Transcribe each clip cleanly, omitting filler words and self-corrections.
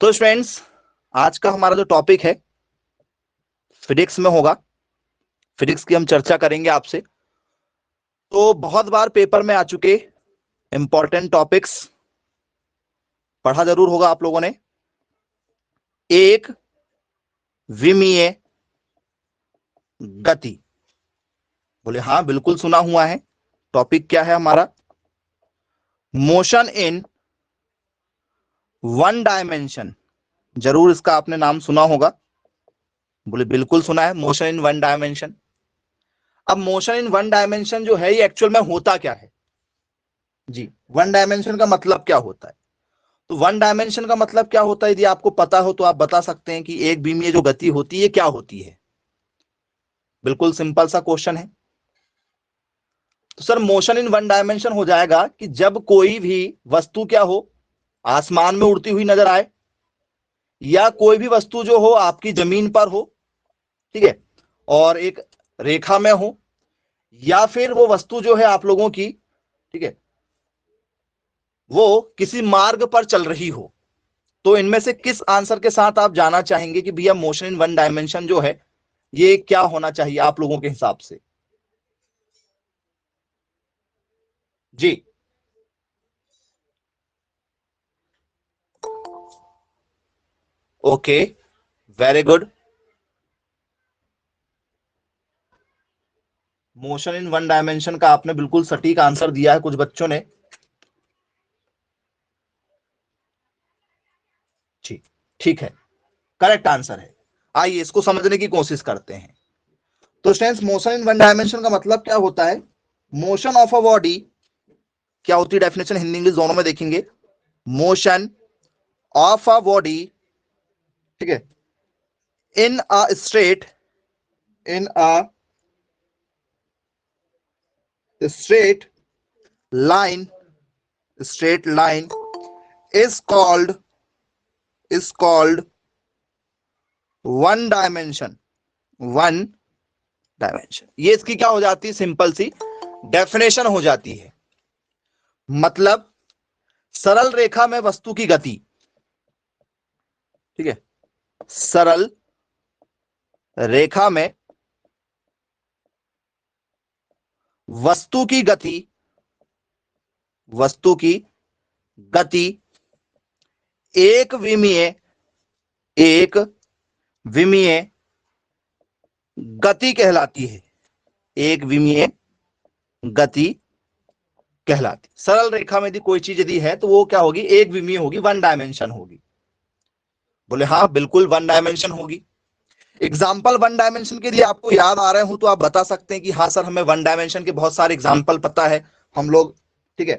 तो फ्रेंड्स, आज का हमारा जो टॉपिक है फिजिक्स में होगा। फिजिक्स की हम चर्चा करेंगे आपसे। तो बहुत बार पेपर में आ चुके इंपॉर्टेंट टॉपिक्स पढ़ा जरूर होगा आप लोगों ने। एक विमीय गति, बोले हाँ बिल्कुल सुना हुआ है। टॉपिक क्या है हमारा? Motion in one dimension. जरूर इसका आपने नाम सुना होगा। बोले बिल्कुल सुना है, मोशन इन वन डायमेंशन। अब मोशन इन वन डायमेंशन जो है ये एक्चुअल में होता क्या है जी? वन डायमेंशन का मतलब क्या होता है? तो वन डायमेंशन का मतलब क्या होता है, यदि आपको पता हो तो आप बता सकते हैं कि एक बीम में जो गति होती है क्या होती है। बिल्कुल सिंपल सा क्वेश्चन है। तो sir motion in one dimension हो जाएगा कि जब कोई भी वस्तु क्या हो, आसमान में उड़ती हुई नजर आए, या कोई भी वस्तु जो हो आपकी जमीन पर हो, ठीक है, और एक रेखा में हो, या फिर वो वस्तु जो है आप लोगों की, ठीक है, वो किसी मार्ग पर चल रही हो। तो इनमें से किस आंसर के साथ आप जाना चाहेंगे कि भैया मोशन इन वन डायमेंशन जो है ये क्या होना चाहिए आप लोगों के हिसाब से? जी, okay, very good. Motion in one dimension का आपने बिल्कुल सटीक आंसर दिया है कुछ बच्चों ने। ठीक ठीक है, करेक्ट आंसर है। आइए इसको समझने की कोशिश करते हैं। तो students, motion in one dimension का मतलब क्या होता है? मोशन ऑफ अ बॉडी क्या होती है? डेफिनेशन हिंदी इंग्लिश दोनों में देखेंगे। मोशन ऑफ अ बॉडी, ठीक है, in a straight, in a straight line, straight line is called one dimension, one dimension। ये इसकी क्या हो जाती है? सिंपल सी डेफिनेशन हो जाती है। मतलब सरल रेखा में वस्तु की गति, ठीक है, सरल रेखा में वस्तु की गति, वस्तु की गति एक विमीय, एक विमीय गति कहलाती है। एक विमीय गति कहलाती। सरल रेखा में यदि कोई चीज यदि है तो वो क्या होगी? एक विमीय होगी, वन डायमेंशन होगी। बोले हाँ बिल्कुल वन डायमेंशन होगी। एग्जाम्पल वन डायमेंशन के लिए आपको याद आ रहे हो तो आप बता सकते हैं कि हाँ सर हमें वन डायमेंशन के बहुत सारे एग्जाम्पल पता है, हम लोग, ठीक है,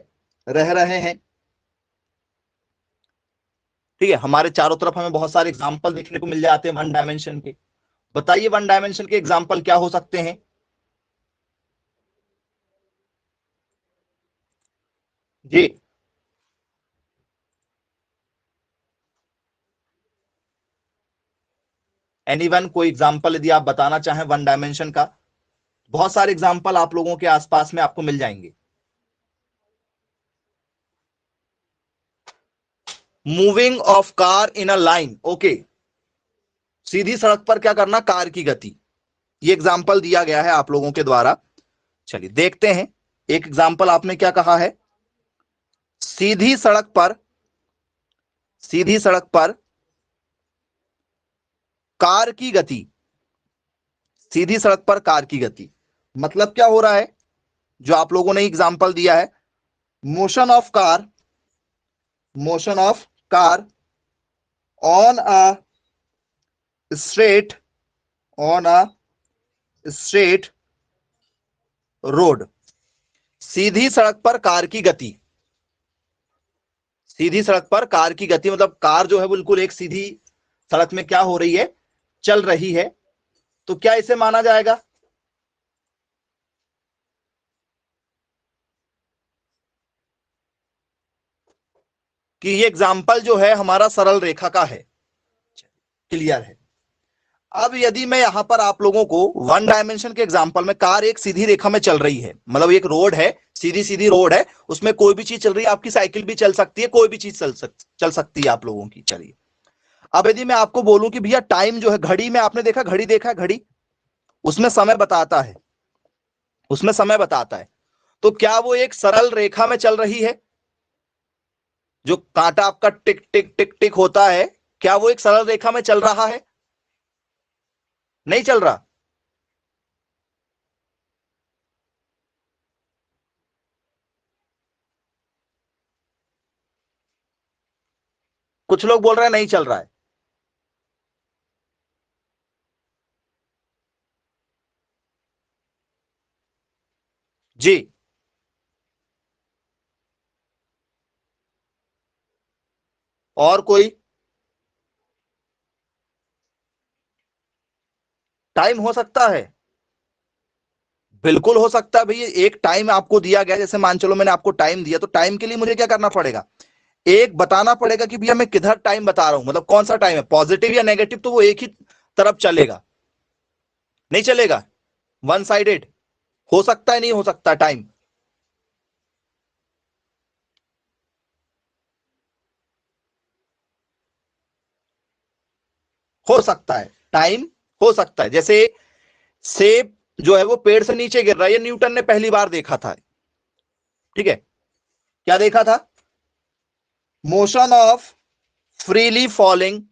रह रहे हैं, ठीक है, हमारे चारों तरफ हमें बहुत सारे एग्जाम्पल देखने को मिल जाते हैं वन डायमेंशन के। बताइए वन डायमेंशन के एग्जाम्पल क्या हो सकते हैं? जी, एनीवन, कोई एग्जाम्पल यदि आप बताना चाहें वन डायमेंशन का? बहुत सारे एग्जाम्पल आप लोगों के आसपास में आपको मिल जाएंगे। Moving of car in a line, okay, सीधी सड़क पर क्या करना? कार की गति। ये एग्जाम्पल दिया गया है आप लोगों के द्वारा। चलिए देखते हैं। एक एग्जाम्पल आपने क्या कहा है? सीधी सड़क पर, सीधी सड़क पर कार की गति, सीधी सड़क पर कार की गति मतलब क्या हो रहा है? जो आप लोगों ने एग्जाम्पल दिया है, motion of car, motion of car on a straight, on a straight road. सीधी सड़क पर कार की गति, सीधी सड़क पर कार की गति मतलब कार जो है बिल्कुल एक सीधी सड़क में क्या हो रही है? चल रही है। तो क्या इसे माना जाएगा? कि ये एग्जाम्पल जो है हमारा सरल रेखा का है। क्लियर है? अब यदि मैं यहां पर आप लोगों को वन डायमेंशन के एग्जांपल में, कार एक सीधी रेखा में चल रही है, मतलब एक रोड है, सीधी सीधी रोड है, उसमें कोई भी चीज चल रही है, आपकी साइकिल भी चल सकती है, कोई भी चीज चल सकती है आप लोगों की। चलिए अब यदि मैं आपको बोलूं कि भैया टाइम जो है, घड़ी में आपने देखा, घड़ी देखा है, घड़ी उसमें समय बताता है, उसमें समय बताता है, तो क्या वो एक सरल रेखा में चल रही है? जो कांटा आपका टिक टिक टिक टिक होता है, क्या वो एक सरल रेखा में चल रहा है? नहीं चल रहा। कुछ लोग बोल रहे हैं नहीं चल रहा है। जी। और कोई? टाइम हो सकता है, बिल्कुल हो सकता है भैया। एक टाइम आपको दिया गया, जैसे मान चलो मैंने आपको टाइम दिया, तो टाइम के लिए मुझे क्या करना पड़ेगा? एक बताना पड़ेगा कि भैया मैं किधर टाइम बता रहा हूं, मतलब कौन सा टाइम है, पॉजिटिव या नेगेटिव, तो वो एक ही तरफ चलेगा, नहीं चलेगा वन साइडेड। हो सकता है, नहीं हो सकता टाइम? हो सकता है टाइम, हो सकता है। जैसे सेब जो है वो पेड़ से नीचे गिर रहा है, ये न्यूटन ने पहली बार देखा था। ठीक है, क्या देखा था? Motion of freely falling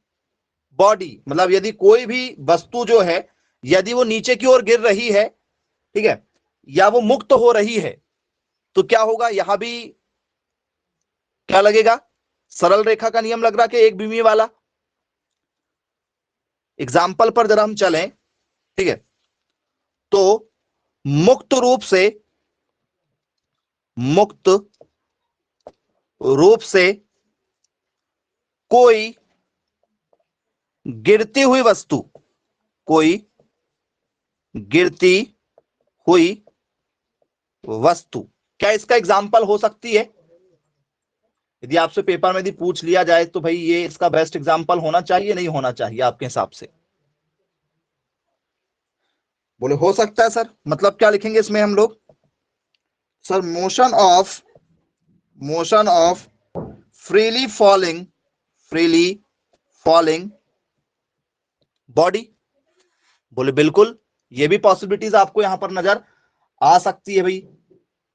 body, मतलब यदि कोई भी वस्तु जो है, यदि वो नीचे की ओर गिर रही है, ठीक है, या वो मुक्त हो रही है, तो क्या होगा? यहां भी क्या लगेगा? सरल रेखा का नियम लग रहा कि एक बीमी वाला। एग्जाम्पल पर जरा हम चलें, ठीक है, तो मुक्त रूप से, मुक्त रूप से कोई गिरती हुई वस्तु, कोई गिरती हुई वस्तु, क्या इसका एग्जाम्पल हो सकती है? यदि आपसे पेपर में यदि पूछ लिया जाए तो भाई ये इसका बेस्ट एग्जाम्पल होना चाहिए, नहीं होना चाहिए आपके हिसाब से? बोले हो सकता है सर, मतलब क्या लिखेंगे इसमें हम लोग? Sir motion of freely falling, freely falling body. बोले बिल्कुल, ये भी पॉसिबिलिटीज आपको यहां पर नजर आ सकती है भाई,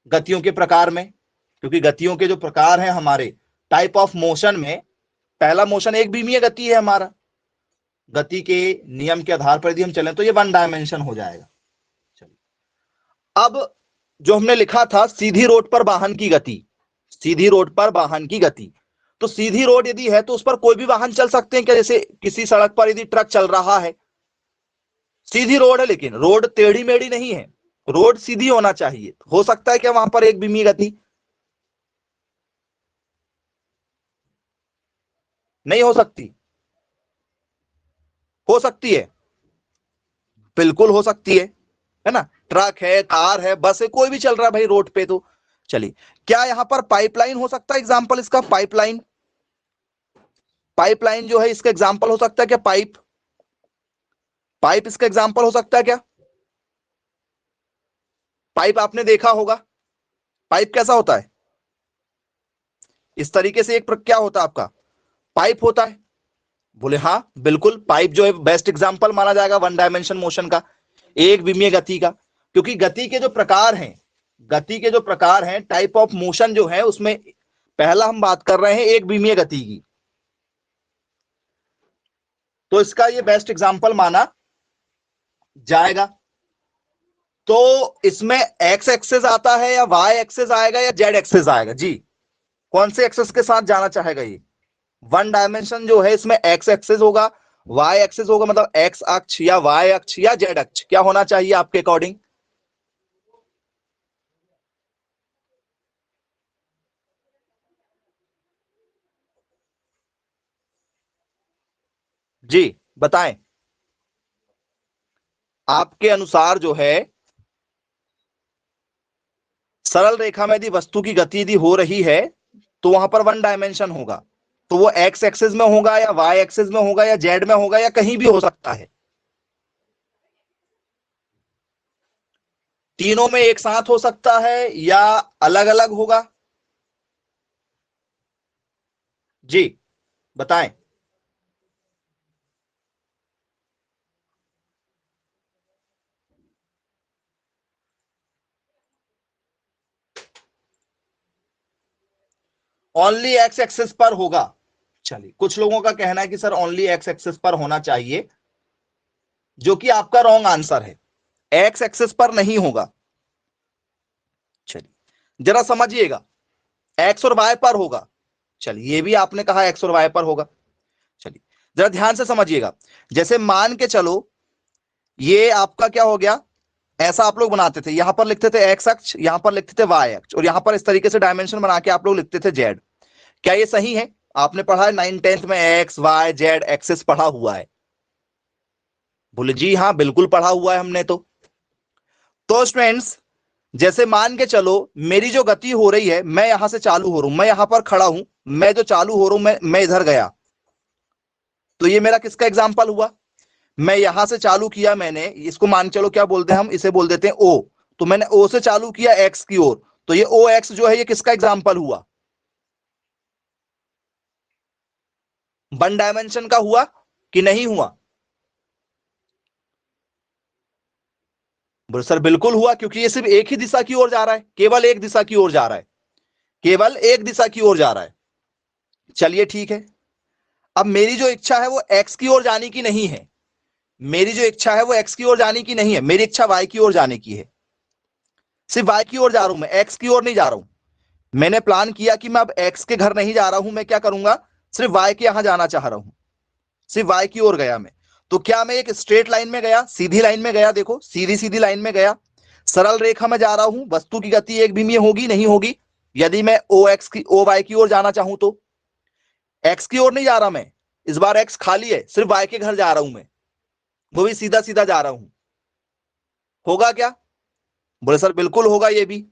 गतियों के प्रकार में। क्योंकि गतियों के जो प्रकार हैं हमारे टाइप ऑफ मोशन में, पहला मोशन एक बीमीय गति है हमारा, गति के नियम के आधार पर यदि हम चलें तो ये वन डायमेंशन हो जाएगा। अब जो हमने लिखा था सीधी रोड पर वाहन की गति, सीधी रोड पर वाहन की गति, तो सीधी रोड यदि है तो उस पर कोई भी वाहन चल सकते हैं क्या? जैसे किसी सड़क पर यदि ट्रक चल रहा है, सीधी रोड है लेकिन रोड टेढ़ी मेढ़ी नहीं है, रोड सीधी होना चाहिए, हो सकता है क्या वहां पर एक बीमी गति? नहीं हो सकती? हो सकती है, बिल्कुल हो सकती है ना? ट्रक है, कार है, बस है, कोई भी चल रहा है भाई रोड पे तो। चलिए, क्या यहां पर पाइपलाइन हो सकता है एग्जाम्पल इसका? पाइपलाइन, पाइपलाइन जो है इसका एग्जाम्पल हो सकता है क्या? पाइप, पाइप इसका एग्जाम्पल हो सकता है क्या? पाइप आपने देखा होगा, पाइप कैसा होता है? इस तरीके से एक क्या होता है आपका? पाइप होता है। बोले हाँ बिल्कुल, पाइप जो है बेस्ट एग्जाम्पल माना जाएगा वन डायमेंशन मोशन का, एक विमीय गति का। क्योंकि गति के जो प्रकार हैं, गति के जो प्रकार हैं, टाइप ऑफ मोशन जो है उसमें पहला हम बात कर रहे हैं एक विमीय गति की, तो इसका ये बेस्ट एग्जाम्पल माना जाएगा। तो इसमें एक्स एक्सेस आता है या वाई एक्सेस आएगा या जेड एक्सेस आएगा जी? कौन से एक्सेस के साथ जाना चाहेगा ये? वन डायमेंशन जो है इसमें एक्स एक्सेस होगा, वाई एक्सेस होगा, मतलब एक्स अक्ष या वाई अक्ष या जेड अक्ष, क्या होना चाहिए आपके अकॉर्डिंग? जी बताएं, आपके अनुसार जो है सरल रेखा में यदि वस्तु की गति यदि हो रही है तो वहां पर वन डायमेंशन होगा, तो वो एक्स एक्सिस में होगा या वाई एक्सिस में होगा या जेड में होगा या कहीं भी हो सकता है? तीनों में एक साथ हो सकता है या अलग अलग होगा? जी बताएं। ओनली एक्स एक्सिस पर होगा। चलिए, कुछ लोगों का कहना है कि सर ओनली एक्स एक्सिस पर होना चाहिए, जो कि आपका रॉन्ग आंसर है, एक्स एक्सिस पर नहीं होगा। चलिए जरा समझिएगा, एक्स और वाई पर होगा। चलिए ये भी आपने कहा एक्स और वाई पर होगा। चलिए जरा ध्यान से समझिएगा, जैसे मान के चलो ये आपका क्या हो गया, ऐसा आप लोग बनाते थे, यहां पर लिखते थे एक्स अक्ष, यहां पर लिखते थे वाई अक्ष, और यहां पर इस तरीके से डायमेंशन बना के आप लोग लिखते थे जेड। क्या ये सही है? आपने पढ़ा है 9th-10th में एक्स वाई जेड एक्सिस पढ़ा हुआ है? बोले जी हाँ बिल्कुल पढ़ा हुआ है हमने। तो स्टूडेंट्स जैसे मान के चलो मेरी जो गति हो रही है, मैं यहां से चालू हो रहा हूं, मैं यहां पर खड़ा हूं, मैं जो चालू हो रहा हूं, मैं इधर गया, तो ये मेरा किसका एग्जाम्पल हुआ? मैं यहां से चालू किया, मैंने इसको मान चलो क्या बोलते हैं हम, इसे बोल देते हैं ओ। तो मैंने ओ से चालू किया एक्स की ओर, तो ये ओ एक्स जो है ये किसका एग्जाम्पल हुआ? वन डायमेंशन का हुआ कि नहीं हुआ? बोले सर बिल्कुल हुआ, क्योंकि ये सिर्फ एक ही दिशा की ओर जा रहा है, केवल एक दिशा की ओर जा रहा है, केवल एक दिशा की ओर जा रहा है। चलिए ठीक है, अब मेरी जो इच्छा है वो एक्स की ओर जाने की नहीं है, मेरी जो इच्छा है वो एक्स की ओर जाने की नहीं है, मेरी इच्छा वाई की ओर जाने की है। सिर्फ वाई की ओर जा रहा हूं मैं, एक्स की ओर नहीं जा रहा हूं। मैंने प्लान किया कि मैं अब एक्स के घर नहीं जा रहा हूं, मैं क्या करूंगा, सिर्फ वाई के यहां जाना चाह रहा हूं, सिर्फ वाई की ओर गया मैं। तो क्या मैं एक स्ट्रेट लाइन में गया, सीधी लाइन में गया? देखो सीधी सीधी लाइन में गया, सरल रेखा में जा रहा हूं, वस्तु की गति एक भी होगी नहीं होगी? यदि मैं ओ एक्स की ओ वाई की ओर जाना चाहूं तो एक्स की ओर नहीं जा रहा मैं, इस बार एक्स खाली है, सिर्फ वाई के घर जा रहा हूं मैं, वो भी सीधा सीधा जा रहा हूं। होगा क्या? बोले सर बिल्कुल होगा ये भी।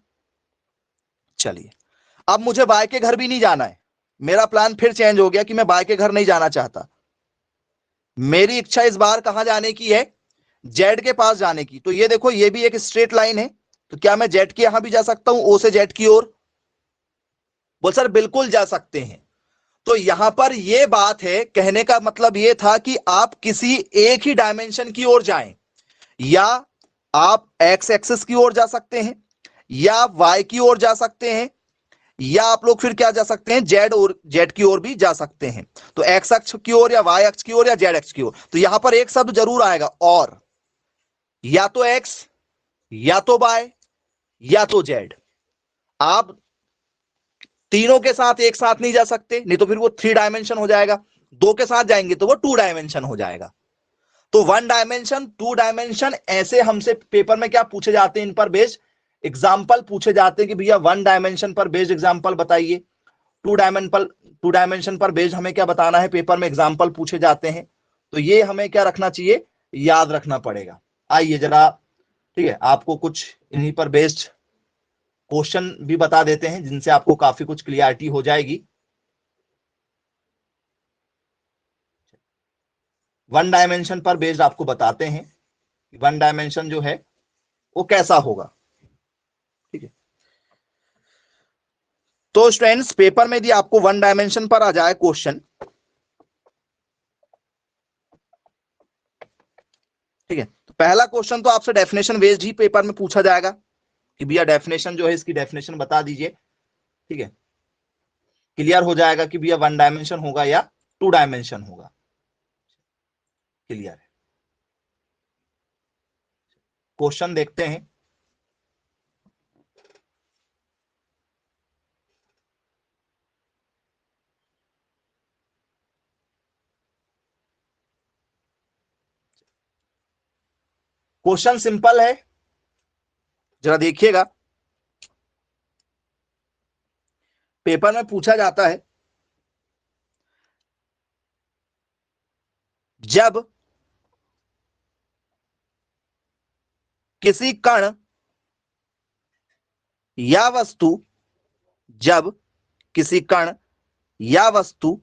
चलिए अब मुझे बाय के घर भी नहीं जाना है, मेरा प्लान फिर चेंज हो गया कि मैं बाय के घर नहीं जाना चाहता, मेरी इच्छा इस बार कहां जाने की है, जेड के पास जाने की। तो ये देखो ये भी एक स्ट्रेट लाइन है, तो क्या मैं जेड के यहां भी जा सकता हूं, ओ से जेड की ओर? बोल सर बिल्कुल जा सकते हैं। तो यहां पर यह बात है, कहने का मतलब यह था कि आप किसी एक ही डायमेंशन की ओर जाएं, या आप एक्स एक्सिस की ओर जा सकते हैं, या आप वाई की ओर जा सकते हैं, या आप लोग फिर क्या जा सकते हैं, जेड और जेड की ओर भी जा सकते हैं। तो एक्स अक्ष की ओर या वाई अक्ष की ओर या जेड अक्ष की ओर। तो यहां पर एक शब्द जरूर आएगा और, या तो एक्स या तो वाई या तो जेड। आप तीनों के साथ एक साथ नहीं जा सकते, नहीं तो फिर वो 3 डायमेंशन हो जाएगा, दो के साथ जाएंगे तो वो 2 डायमेंशन हो जाएगा। तो 1 डायमेंशन 2 डायमेंशन ऐसे हमसे पेपर में क्या पूछे जाते हैं, इन पर बेस्ड एग्जाम्पल पूछे जाते हैं कि भैया 1 डायमेंशन पर बेस्ड एग्जाम्पल बताइए, 2 डायमेंशन पर बेस्ड हमें क्या बताना है, पेपर में एग्जाम्पल पूछे जाते हैं। तो ये हमें क्या रखना चाहिए, याद रखना पड़ेगा। आइए जरा, ठीक है, आपको कुछ इन्हीं पर बेस्ड क्वेश्चन भी बता देते हैं, जिनसे आपको काफी कुछ क्लियरिटी हो जाएगी। 1 डायमेंशन पर बेस्ड आपको बताते हैं कि 1 डायमेंशन जो है वो कैसा होगा, ठीक है। तो स्टूडेंट्स पेपर में यदि आपको 1 डायमेंशन पर आ जाए क्वेश्चन, ठीक है, तो पहला क्वेश्चन तो आपसे डेफिनेशन बेस्ड ही पेपर में पूछा जाएगा कि भैया डेफिनेशन जो है इसकी डेफिनेशन बता दीजिए, ठीक है। क्लियर हो जाएगा कि भैया 1 डायमेंशन होगा या 2 डायमेंशन होगा, क्लियर है। क्वेश्चन देखते हैं। क्वेश्चन सिंपल है, जरा देखिएगा। पेपर में पूछा जाता है, जब किसी कण या वस्तु, जब किसी कण या वस्तु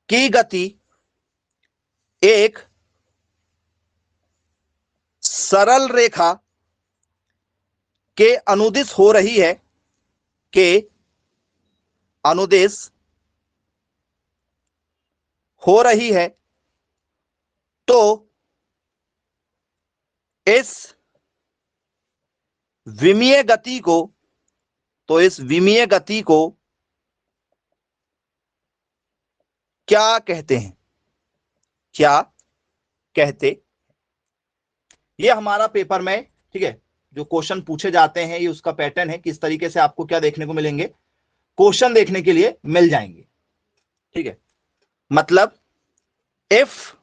की गति एक सरल रेखा के अनुदिश हो रही है, के अनुदेश हो रही है, तो इस विमीय गति को, तो इस विमीय गति को क्या कहते हैं? क्या कहते? ये हमारा पेपर में, ठीक है, जो क्वेश्चन पूछे जाते हैं, ये उसका पैटर्न है, किस तरीके से आपको क्या देखने को मिलेंगे, क्वेश्चन देखने के लिए मिल जाएंगे। ठीक है, मतलब if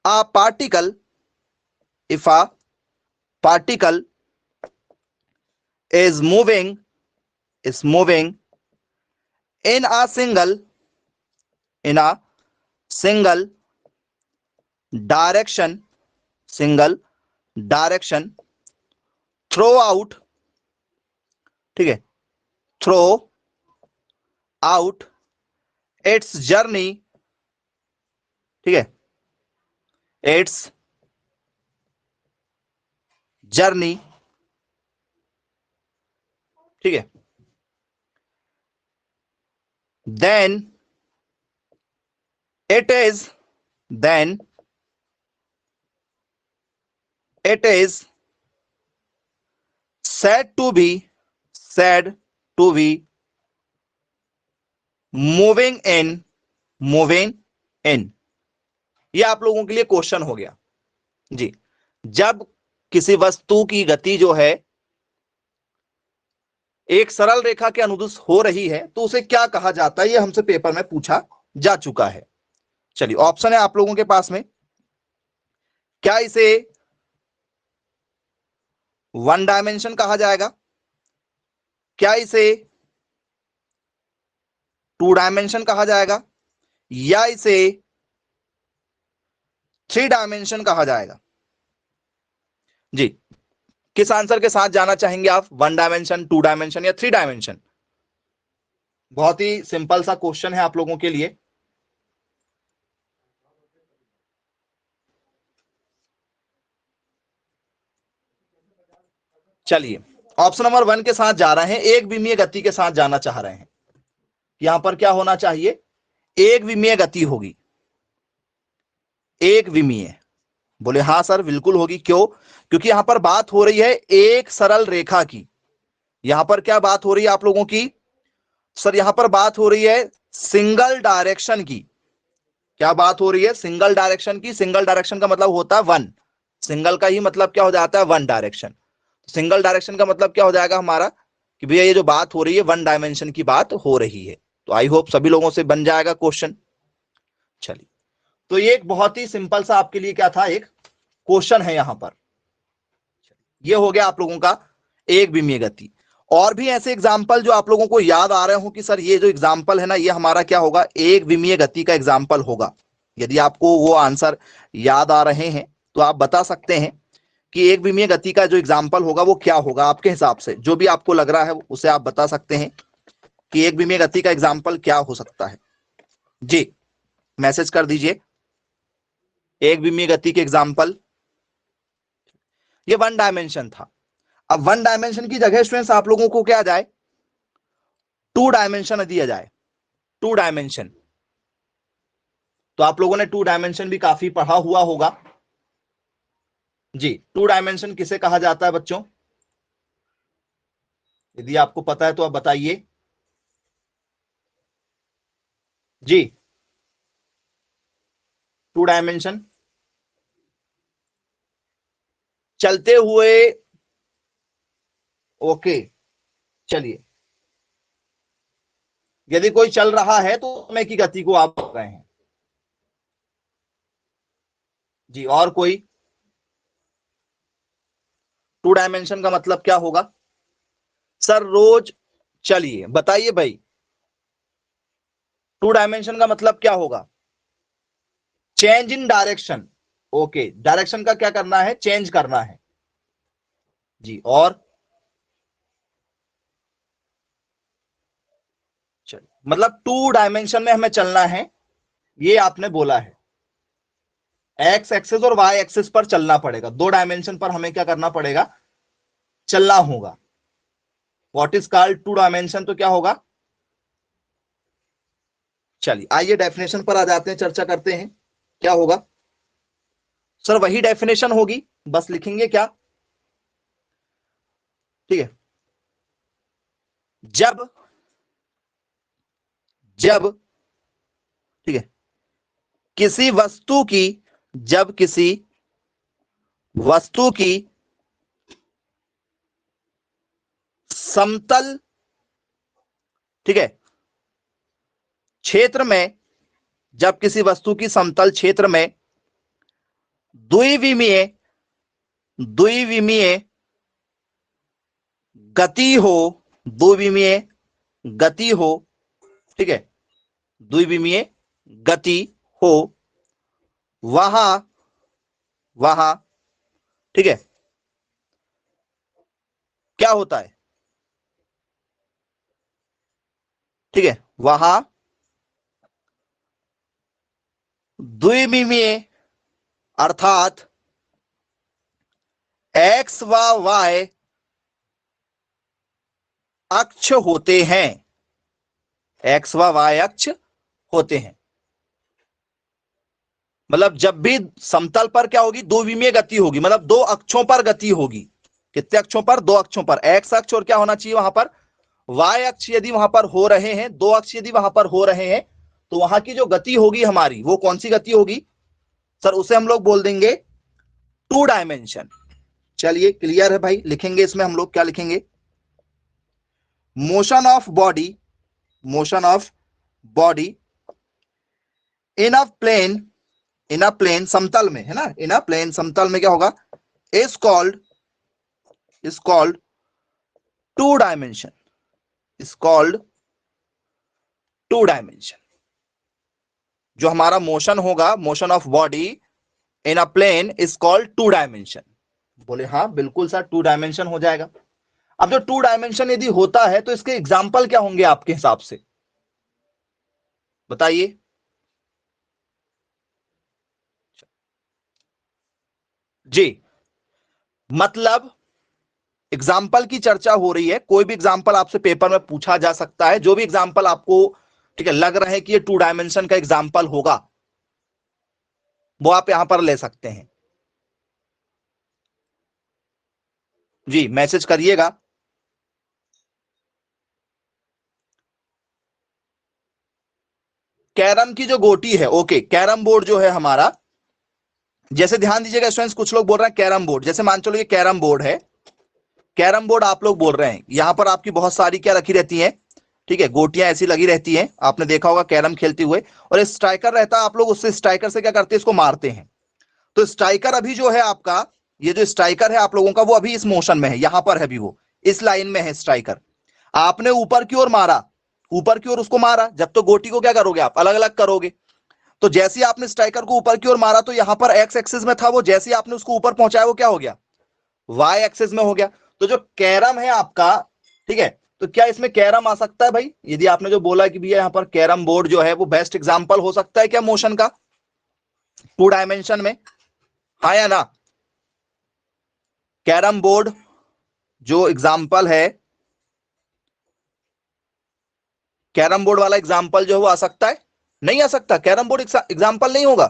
a particle, if a particle is moving in a single direction, throughout, ठीक है, throughout its journey, ठीक है, its journey, ठीक है, then it is said to be moving in, ये आप लोगों के लिए क्वेश्चन हो गया जी। जब किसी वस्तु की गति जो है एक सरल रेखा के अनुदिश हो रही है तो उसे क्या कहा जाता है, ये हमसे पेपर में पूछा जा चुका है। चलिए, ऑप्शन है आप लोगों के पास में, क्या इसे वन डायमेंशन कहा जाएगा, क्या इसे टू डायमेंशन कहा जाएगा, या इसे थ्री डायमेंशन कहा जाएगा? जी, किस आंसर के साथ जाना चाहेंगे आप, वन डायमेंशन, टू डायमेंशन या थ्री डायमेंशन? बहुत ही सिंपल सा क्वेश्चन है आप लोगों के लिए। चलिए, ऑप्शन नंबर 1 के साथ जा रहे हैं, एक विमीय गति के साथ जाना चाह रहे हैं। यहां पर क्या होना चाहिए, एक विमीय गति होगी, एक विमीय। बोले हाँ सर बिल्कुल होगी, क्यों? क्योंकि यहां पर बात हो रही है एक सरल रेखा की। यहां पर क्या बात हो रही है आप लोगों की सर, यहां पर बात हो रही है सिंगल डायरेक्शन की। क्या बात हो रही है, सिंगल डायरेक्शन की। सिंगल डायरेक्शन का मतलब होता है वन, सिंगल का ही मतलब क्या हो जाता है, वन डायरेक्शन। सिंगल डायरेक्शन का मतलब क्या हो जाएगा हमारा कि भैया ये जो बात हो रही है वन डायमेंशन की बात हो रही है। तो आई होप सभी लोगों से बन जाएगा क्वेश्चन। चलिए, तो ये एक बहुत ही सिंपल सा आपके लिए क्या था, एक क्वेश्चन है यहां पर। ये हो गया आप लोगों का एक विमीय गति। और भी ऐसे एग्जाम्पल जो आप लोगों को याद आ रहे हो कि सर ये जो एग्जाम्पल है ना, ये हमारा क्या होगा, एक विमीय गति का एग्जाम्पल होगा। यदि आपको वो आंसर याद आ रहे हैं तो आप बता सकते हैं कि एक विमीय गति का जो एग्जाम्पल होगा वो क्या होगा आपके हिसाब से। जो भी आपको लग रहा है उसे आप बता सकते हैं कि एक विमीय गति का एग्जाम्पल क्या हो सकता है। जी, मैसेज कर दीजिए एक विमीय गति के एग्जाम्पल। ये वन डायमेंशन था। अब वन डायमेंशन की जगह स्टूडेंट्स आप लोगों को क्या जाए, टू डायमेंशन दिया जाए, टू डायमेंशन। तो आप लोगों ने टू डायमेंशन भी काफी पढ़ा हुआ होगा जी। टू डायमेंशन किसे कहा जाता है बच्चों, यदि आपको पता है तो आप बताइए जी। टू डायमेंशन चलते हुए, ओके। चलिए, यदि कोई चल रहा है तो समय की गति को आप बोल रहे हैं जी। और कोई, टू डायमेंशन का मतलब क्या होगा सर, रोज। चलिए बताइए भाई, टू डायमेंशन का मतलब क्या होगा, change in direction. Okay, direction का क्या करना है, चेंज करना है जी। और चलिए, मतलब टू डायमेंशन में हमें चलना है, ये आपने बोला है। एक्स एक्सिस और वाई एक्सिस पर चलना पड़ेगा, दो डायमेंशन पर हमें क्या करना पड़ेगा, चलना होगा। What is called two dimension, तो क्या होगा। चलिए आइए डेफिनेशन पर आ जाते हैं, चर्चा करते हैं क्या होगा। सर वही डेफिनेशन होगी, बस लिखेंगे क्या, ठीक है। जब जब ठीक है किसी वस्तु की जब किसी वस्तु की समतल ठीक है क्षेत्र में जब किसी वस्तु की समतल क्षेत्र में द्विविमीय द्विविमीय गति हो द्विविमीय गति हो ठीक है द्विविमीय गति हो वहां वहां ठीक है क्या होता है ठीक है वहां द्विविमीय अर्थात एक्स व वाई अक्ष होते हैं एक्स व वाई अक्ष होते हैं। मतलब जब भी समतल पर क्या होगी द्विविमीय गति होगी, मतलब दो अक्षों पर गति होगी। कितने अक्षों पर? दो अक्षों पर, एक्स अक्ष और क्या होना चाहिए वहां पर वाई अक्ष। यदि वहां पर हो रहे हैं दो अक्ष यदि वहां पर हो रहे हैं तो वहां की जो गति होगी हमारी वो कौन सी गति होगी सर? उसे हम लोग बोल देंगे टू डायमेंशन। चलिए क्लियर है भाई। लिखेंगे इसमें हम लोग क्या लिखेंगे? Motion of body in a plane समतल में है ना, इन अ प्लेन समतल में क्या होगा? Is called two dimension, is called two dimension. जो हमारा मोशन होगा motion of body in a plane is called two dimension. बोले हाँ बिल्कुल सर टू डायमेंशन हो जाएगा। अब जो टू डायमेंशन यदि होता है तो इसके एग्जाम्पल क्या होंगे आपके हिसाब से बताइए? जी मतलब एग्जाम्पल की चर्चा हो रही है। कोई भी एग्जाम्पल आपसे पेपर में पूछा जा सकता है, जो भी एग्जाम्पल आपको ठीक है लग रहा है कि ये टू डायमेंशन का एग्जाम्पल होगा वो आप यहां पर ले सकते हैं। जी मैसेज करिएगा। कैरम की जो गोटी है, ओके कैरम बोर्ड जो है हमारा, जैसे ध्यान दीजिएगा स्टूडेंट्स, कुछ लोग बोल रहे हैं कैरम बोर्ड, जैसे मान चलो ये कैरम बोर्ड है, कैरम बोर्ड आप लोग बोल रहे हैं, यहां पर आपकी बहुत सारी क्या रखी रहती हैं ठीक है गोटियां ऐसी लगी रहती हैं, आपने देखा होगा कैरम खेलते हुए, और स्ट्राइकर रहता है, आप लोग उससे स्ट्राइकर से क्या करते हैं इसको मारते हैं। तो स्ट्राइकर अभी जो है आपका, ये जो स्ट्राइकर है आप लोगों का वो अभी इस मोशन में है, यहां पर है अभी वो इस लाइन में है स्ट्राइकर। आपने ऊपर की ओर मारा, ऊपर की ओर उसको मारा, जब तो गोटी को क्या करोगे आप अलग अलग करोगे। तो जैसे ही आपने स्ट्राइकर को ऊपर की ओर मारा तो यहां पर एक्स एक्सिस में था वो, जैसे ही आपने उसको ऊपर पहुंचाया वो क्या हो गया वाई एक्सिस में हो गया। तो जो कैरम है आपका ठीक है, तो क्या इसमें कैरम आ सकता है भाई? यदि आपने जो बोला कि भैया यहां पर कैरम बोर्ड जो है वो बेस्ट एग्जांपल हो सकता है क्या मोशन का टू डायमेंशन में? हाँ या ना? कैरम बोर्ड जो एग्जांपल है, कैरम बोर्ड वाला एग्जांपल जो है वो आ सकता है? नहीं आ सकता, कैरम बोर्ड एग्जांपल नहीं होगा।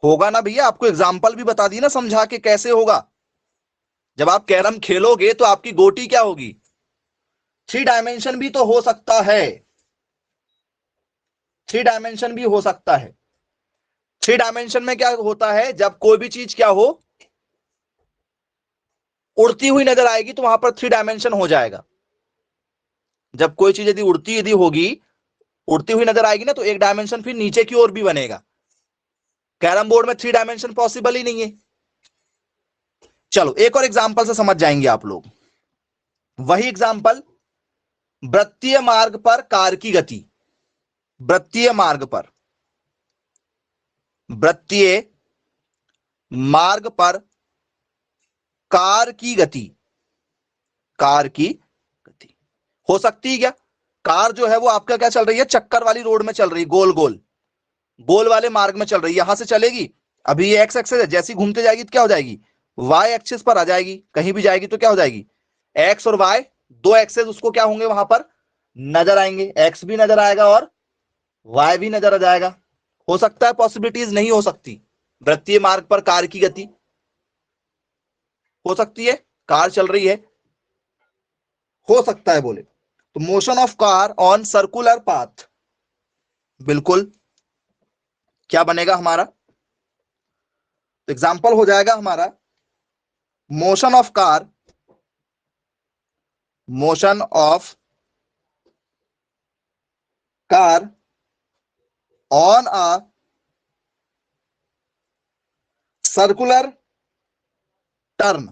होगा ना भैया, आपको एग्जांपल भी बता दी ना समझा के कैसे होगा। जब आप कैरम खेलोगे तो आपकी गोटी क्या होगी? थ्री डायमेंशन भी तो हो सकता है, थ्री डायमेंशन भी हो सकता है। थ्री डायमेंशन में क्या होता है, जब कोई भी चीज क्या हो उड़ती हुई नजर आएगी तो वहां पर थ्री डायमेंशन हो जाएगा। जब कोई चीज यदि उड़ती यदि होगी, उड़ती हुई नजर आएगी ना, तो एक डायमेंशन फिर नीचे की ओर भी बनेगा। कैरम बोर्ड में थ्री डायमेंशन पॉसिबल ही नहीं है। चलो एक और एग्जांपल से समझ जाएंगे आप लोग। वही एग्जांपल, वृत्तीय मार्ग पर कार की गति, वृत्तीय मार्ग पर, वृत्तीय मार्ग पर कार की गति, कार की गति हो सकती है क्या? कार जो है वो आपका क्या चल रही है, चक्कर वाली रोड में चल रही है, गोल गोल गोल वाले मार्ग में चल रही है, यहां से चलेगी, अभी ये एक्स एक्सिस है, जैसी घूमते जाएगी तो क्या हो जाएगी वाई एक्सिस पर आ जाएगी, कहीं भी जाएगी तो क्या हो जाएगी एक्स और वाई दो एक्सेस उसको क्या होंगे वहां पर नजर आएंगे, एक्स भी नजर आएगा और वाई भी नजर आ जाएगा। हो सकता है पॉसिबिलिटीज नहीं हो सकती? वृत्तीय मार्ग पर कार की गति हो सकती है, कार चल रही है, हो सकता है बोले, तो motion of car on circular path, बिल्कुल क्या बनेगा हमारा, तो एग्जाम्पल हो जाएगा हमारा motion of car, motion of car on a circular turn.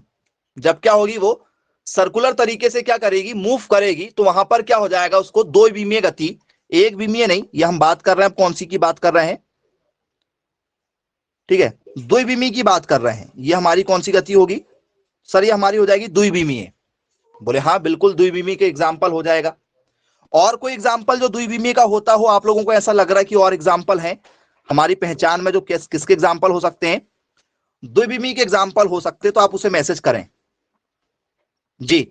जब क्या होगी, वो सर्कुलर तरीके से क्या करेगी, मूव करेगी, तो वहां पर क्या हो जाएगा, उसको दो विमीय गति, एक विमीय नहीं, ये हम बात कर रहे हैं कौन सी की बात कर रहे हैं, ठीक है, द्विविमीय की बात कर रहे हैं। ये हमारी कौन सी गति होगी सर, ये हमारी हो जाएगी द्विविमीय। बोले हाँ बिल्कुल द्विविमीय के एग्जाम्पल हो जाएगा। और कोई एग्जाम्पल जो द्विविमीय का होता हो, आप लोगों को ऐसा लग रहा है कि और एग्जाम्पल है हमारी पहचान में, जो किसके एग्जाम्पल हो सकते हैं, द्विविमीय के एग्जाम्पल हो सकते हैं, तो आप उसे मैसेज करें जी।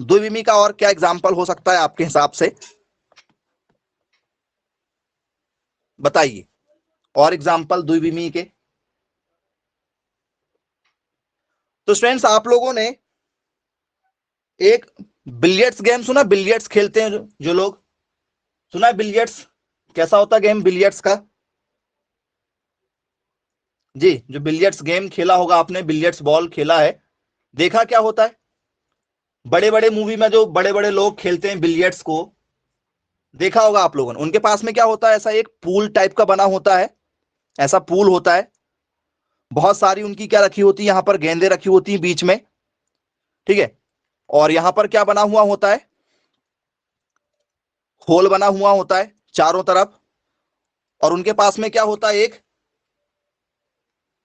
द्विविमीय का और क्या एग्जाम्पल हो सकता है आपके हिसाब से, बताइए, और एग्जाम्पल द्विविमीय के। तो स्टूडेंट्स आप लोगों ने एक बिलियर्ड्स गेम सुना, बिलियर्ड्स खेलते हैं जो लोग, सुना है बिलियर्ड्स, कैसा होता है गेम बिलियर्ड्स का जी, जो बिलियर्ड्स गेम खेला होगा आपने, बिलियर्ड्स बॉल खेला है, देखा क्या होता है, बड़े बड़े मूवी में जो बड़े बड़े लोग खेलते हैं बिलियर्ड्स को, देखा होगा आप लोगों ने, उनके पास में क्या होता है, ऐसा एक पूल टाइप का बना होता है, ऐसा पूल होता है, बहुत सारी उनकी क्या रखी होती है, यहां पर गेंदें रखी होती हैं बीच में, ठीक है, और यहां पर क्या बना हुआ होता है, होल बना हुआ होता है चारों तरफ, और उनके पास में क्या होता है, एक,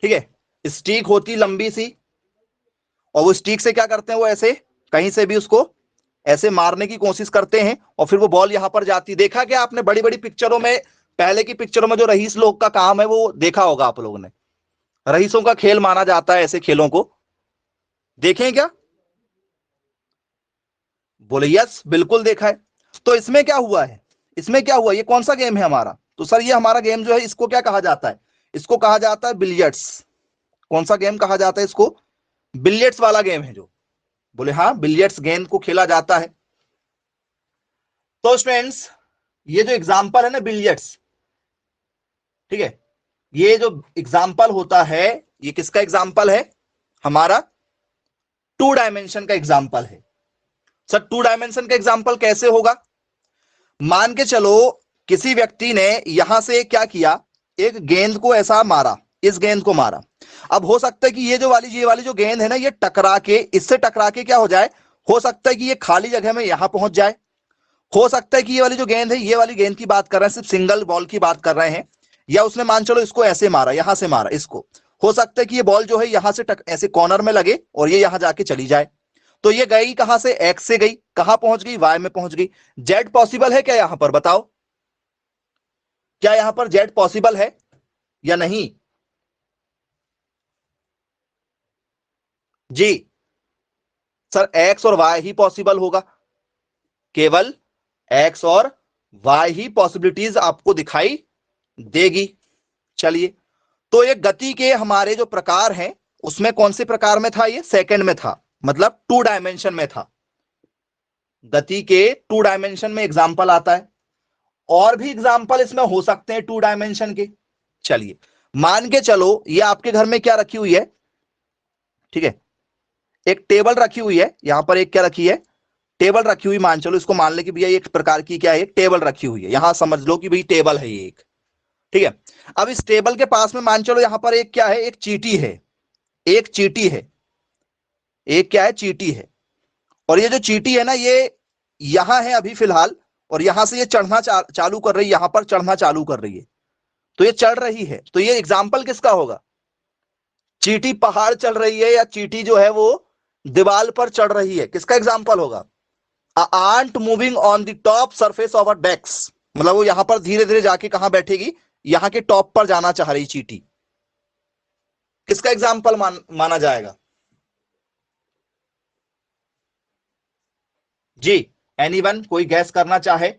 ठीक है, स्टिक होती लंबी सी, और वो स्टिक से क्या करते हैं, वो ऐसे कहीं से भी उसको ऐसे मारने की कोशिश करते हैं, और फिर वो बॉल यहां पर जाती, देखा क्या आपने बड़ी बड़ी पिक्चरों में, पहले की पिक्चरों में जो रईस लोग का काम है वो देखा होगा आप लोगों ने, रईसों का खेल माना जाता है ऐसे खेलों को, देखें क्या, बोले यस बिल्कुल देखा है। तो इसमें क्या हुआ है, इसमें क्या हुआ, ये कौन सा गेम है हमारा, तो सर ये हमारा गेम जो है इसको क्या कहा जाता है, इसको कहा जाता है बिलियर्ड्स। कौन सा गेम कहा जाता है इसको, बिलियर्ड्स वाला गेम है जो, बोले हाँ बिलियर्ड्स गेम को खेला जाता है। तो स्टूडेंट्स ये जो एग्जाम्पल है ना बिलियर्ड्स, ठीक है, ये जो एग्जाम्पल होता है, ये किसका एग्जाम्पल है, हमारा टू डायमेंशन का एग्जाम्पल है। सर टू डायमेंशन का एग्जाम्पल कैसे होगा, मान के चलो किसी व्यक्ति ने यहां से क्या किया, एक गेंद को ऐसा मारा, इस गेंद को मारा, अब हो सकता है कि ये वाली जो गेंद है ना, ये टकरा के, इससे टकरा के क्या हो जाए, हो सकता है कि ये खाली जगह में यहां पहुंच जाए, हो सकता है कि ये वाली जो गेंद है, ये वाली गेंद की बात कर रहे हैं, सिर्फ सिंगल बॉल की बात कर रहे हैं, या उसने मान चलो इसको ऐसे मारा, यहां से मारा इसको, हो सकता है कि ये बॉल जो है यहां से ऐसे कॉर्नर में लगे और ये यहां जाके चली जाए, तो ये गई कहां से, एक्स से गई, कहां पहुंच गई, वाई में पहुंच गई। जेड पॉसिबल है क्या यहां पर, बताओ, क्या यहां पर जेड पॉसिबल है या नहीं जी, सर एक्स और वाई ही पॉसिबल होगा, केवल एक्स और वाई ही पॉसिबिलिटीज आपको दिखाई देगी। चलिए, तो ये गति के हमारे जो प्रकार हैं, उसमें कौन से प्रकार में था, ये सेकंड में था, मतलब टू डायमेंशन में था, गति के टू डायमेंशन में एग्जाम्पल आता है, और भी एग्जाम्पल इसमें हो सकते हैं टू डायमेंशन के। चलिए, मान के चलो ये आपके घर में क्या रखी हुई है, ठीक है, एक टेबल रखी हुई है, यहां पर एक क्या रखी है, टेबल रखी हुई, मान चलो इसको मान ले कि भैया एक प्रकार की क्या है, एक टेबल रखी हुई है, यहां समझ लो कि भाई टेबल है ये एक, ठीक है, अब इस टेबल के पास में मान चलो यहां पर एक क्या है, एक चीटी है, एक चीटी है, एक क्या है, चीटी है, और ये जो चीटी है ना, ये यहां है अभी फिलहाल, और यहां से ये चढ़ना चालू कर रही है, यहां पर चढ़ना चालू कर रही है, तो ये चढ़ रही है, तो ये एग्जाम्पल किसका होगा, चीटी पहाड़ चढ़ रही है या चीटी जो है वो दीवार पर चढ़ रही है, किसका एग्जाम्पल होगा, ant moving on the top surface of a desk, मतलब वो यहां पर धीरे धीरे जाके कहां बैठेगी, यहां के टॉप पर जाना चाह रही चीटी, किसका एग्जाम्पल माना जाएगा जी, एनीवन कोई गैस करना चाहे,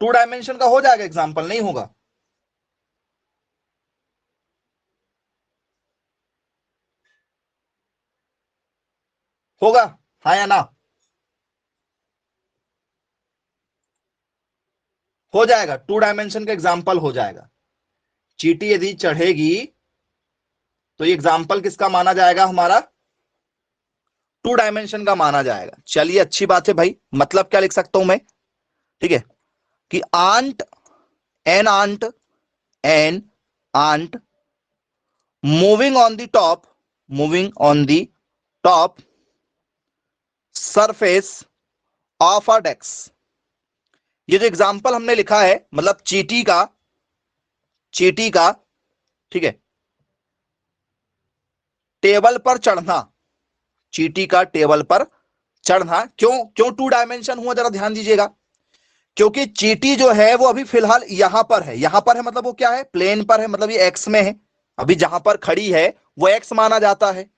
टू डायमेंशन का हो जाएगा एग्जाम्पल, नहीं होगा, होगा, हाँ या ना? हो जाएगा, 2 डायमेंशन का एग्जाम्पल हो जाएगा। चींटी यदि चढ़ेगी तो ये एग्जाम्पल किसका माना जाएगा? हमारा 2 डायमेंशन का माना जाएगा। चलिए अच्छी बात है भाई। मतलब क्या लिख सकता हूं मैं? ठीक है, कि ant an ant an ant moving on the top, moving on the top surface of a desk. ये जो एग्जाम्पल हमने लिखा है, मतलब चींटी का, चींटी का, ठीक है, टेबल पर चढ़ना, चींटी का टेबल पर चढ़ना। क्यों क्यों 2 डायमेंशन हुआ, जरा ध्यान दीजिएगा। क्योंकि चींटी जो है वो अभी फिलहाल यहां पर है, यहां पर है मतलब वो क्या है? प्लेन पर है, मतलब ये एक्स में है। अभी जहां पर खड़ी है वो एक्स माना जाता है।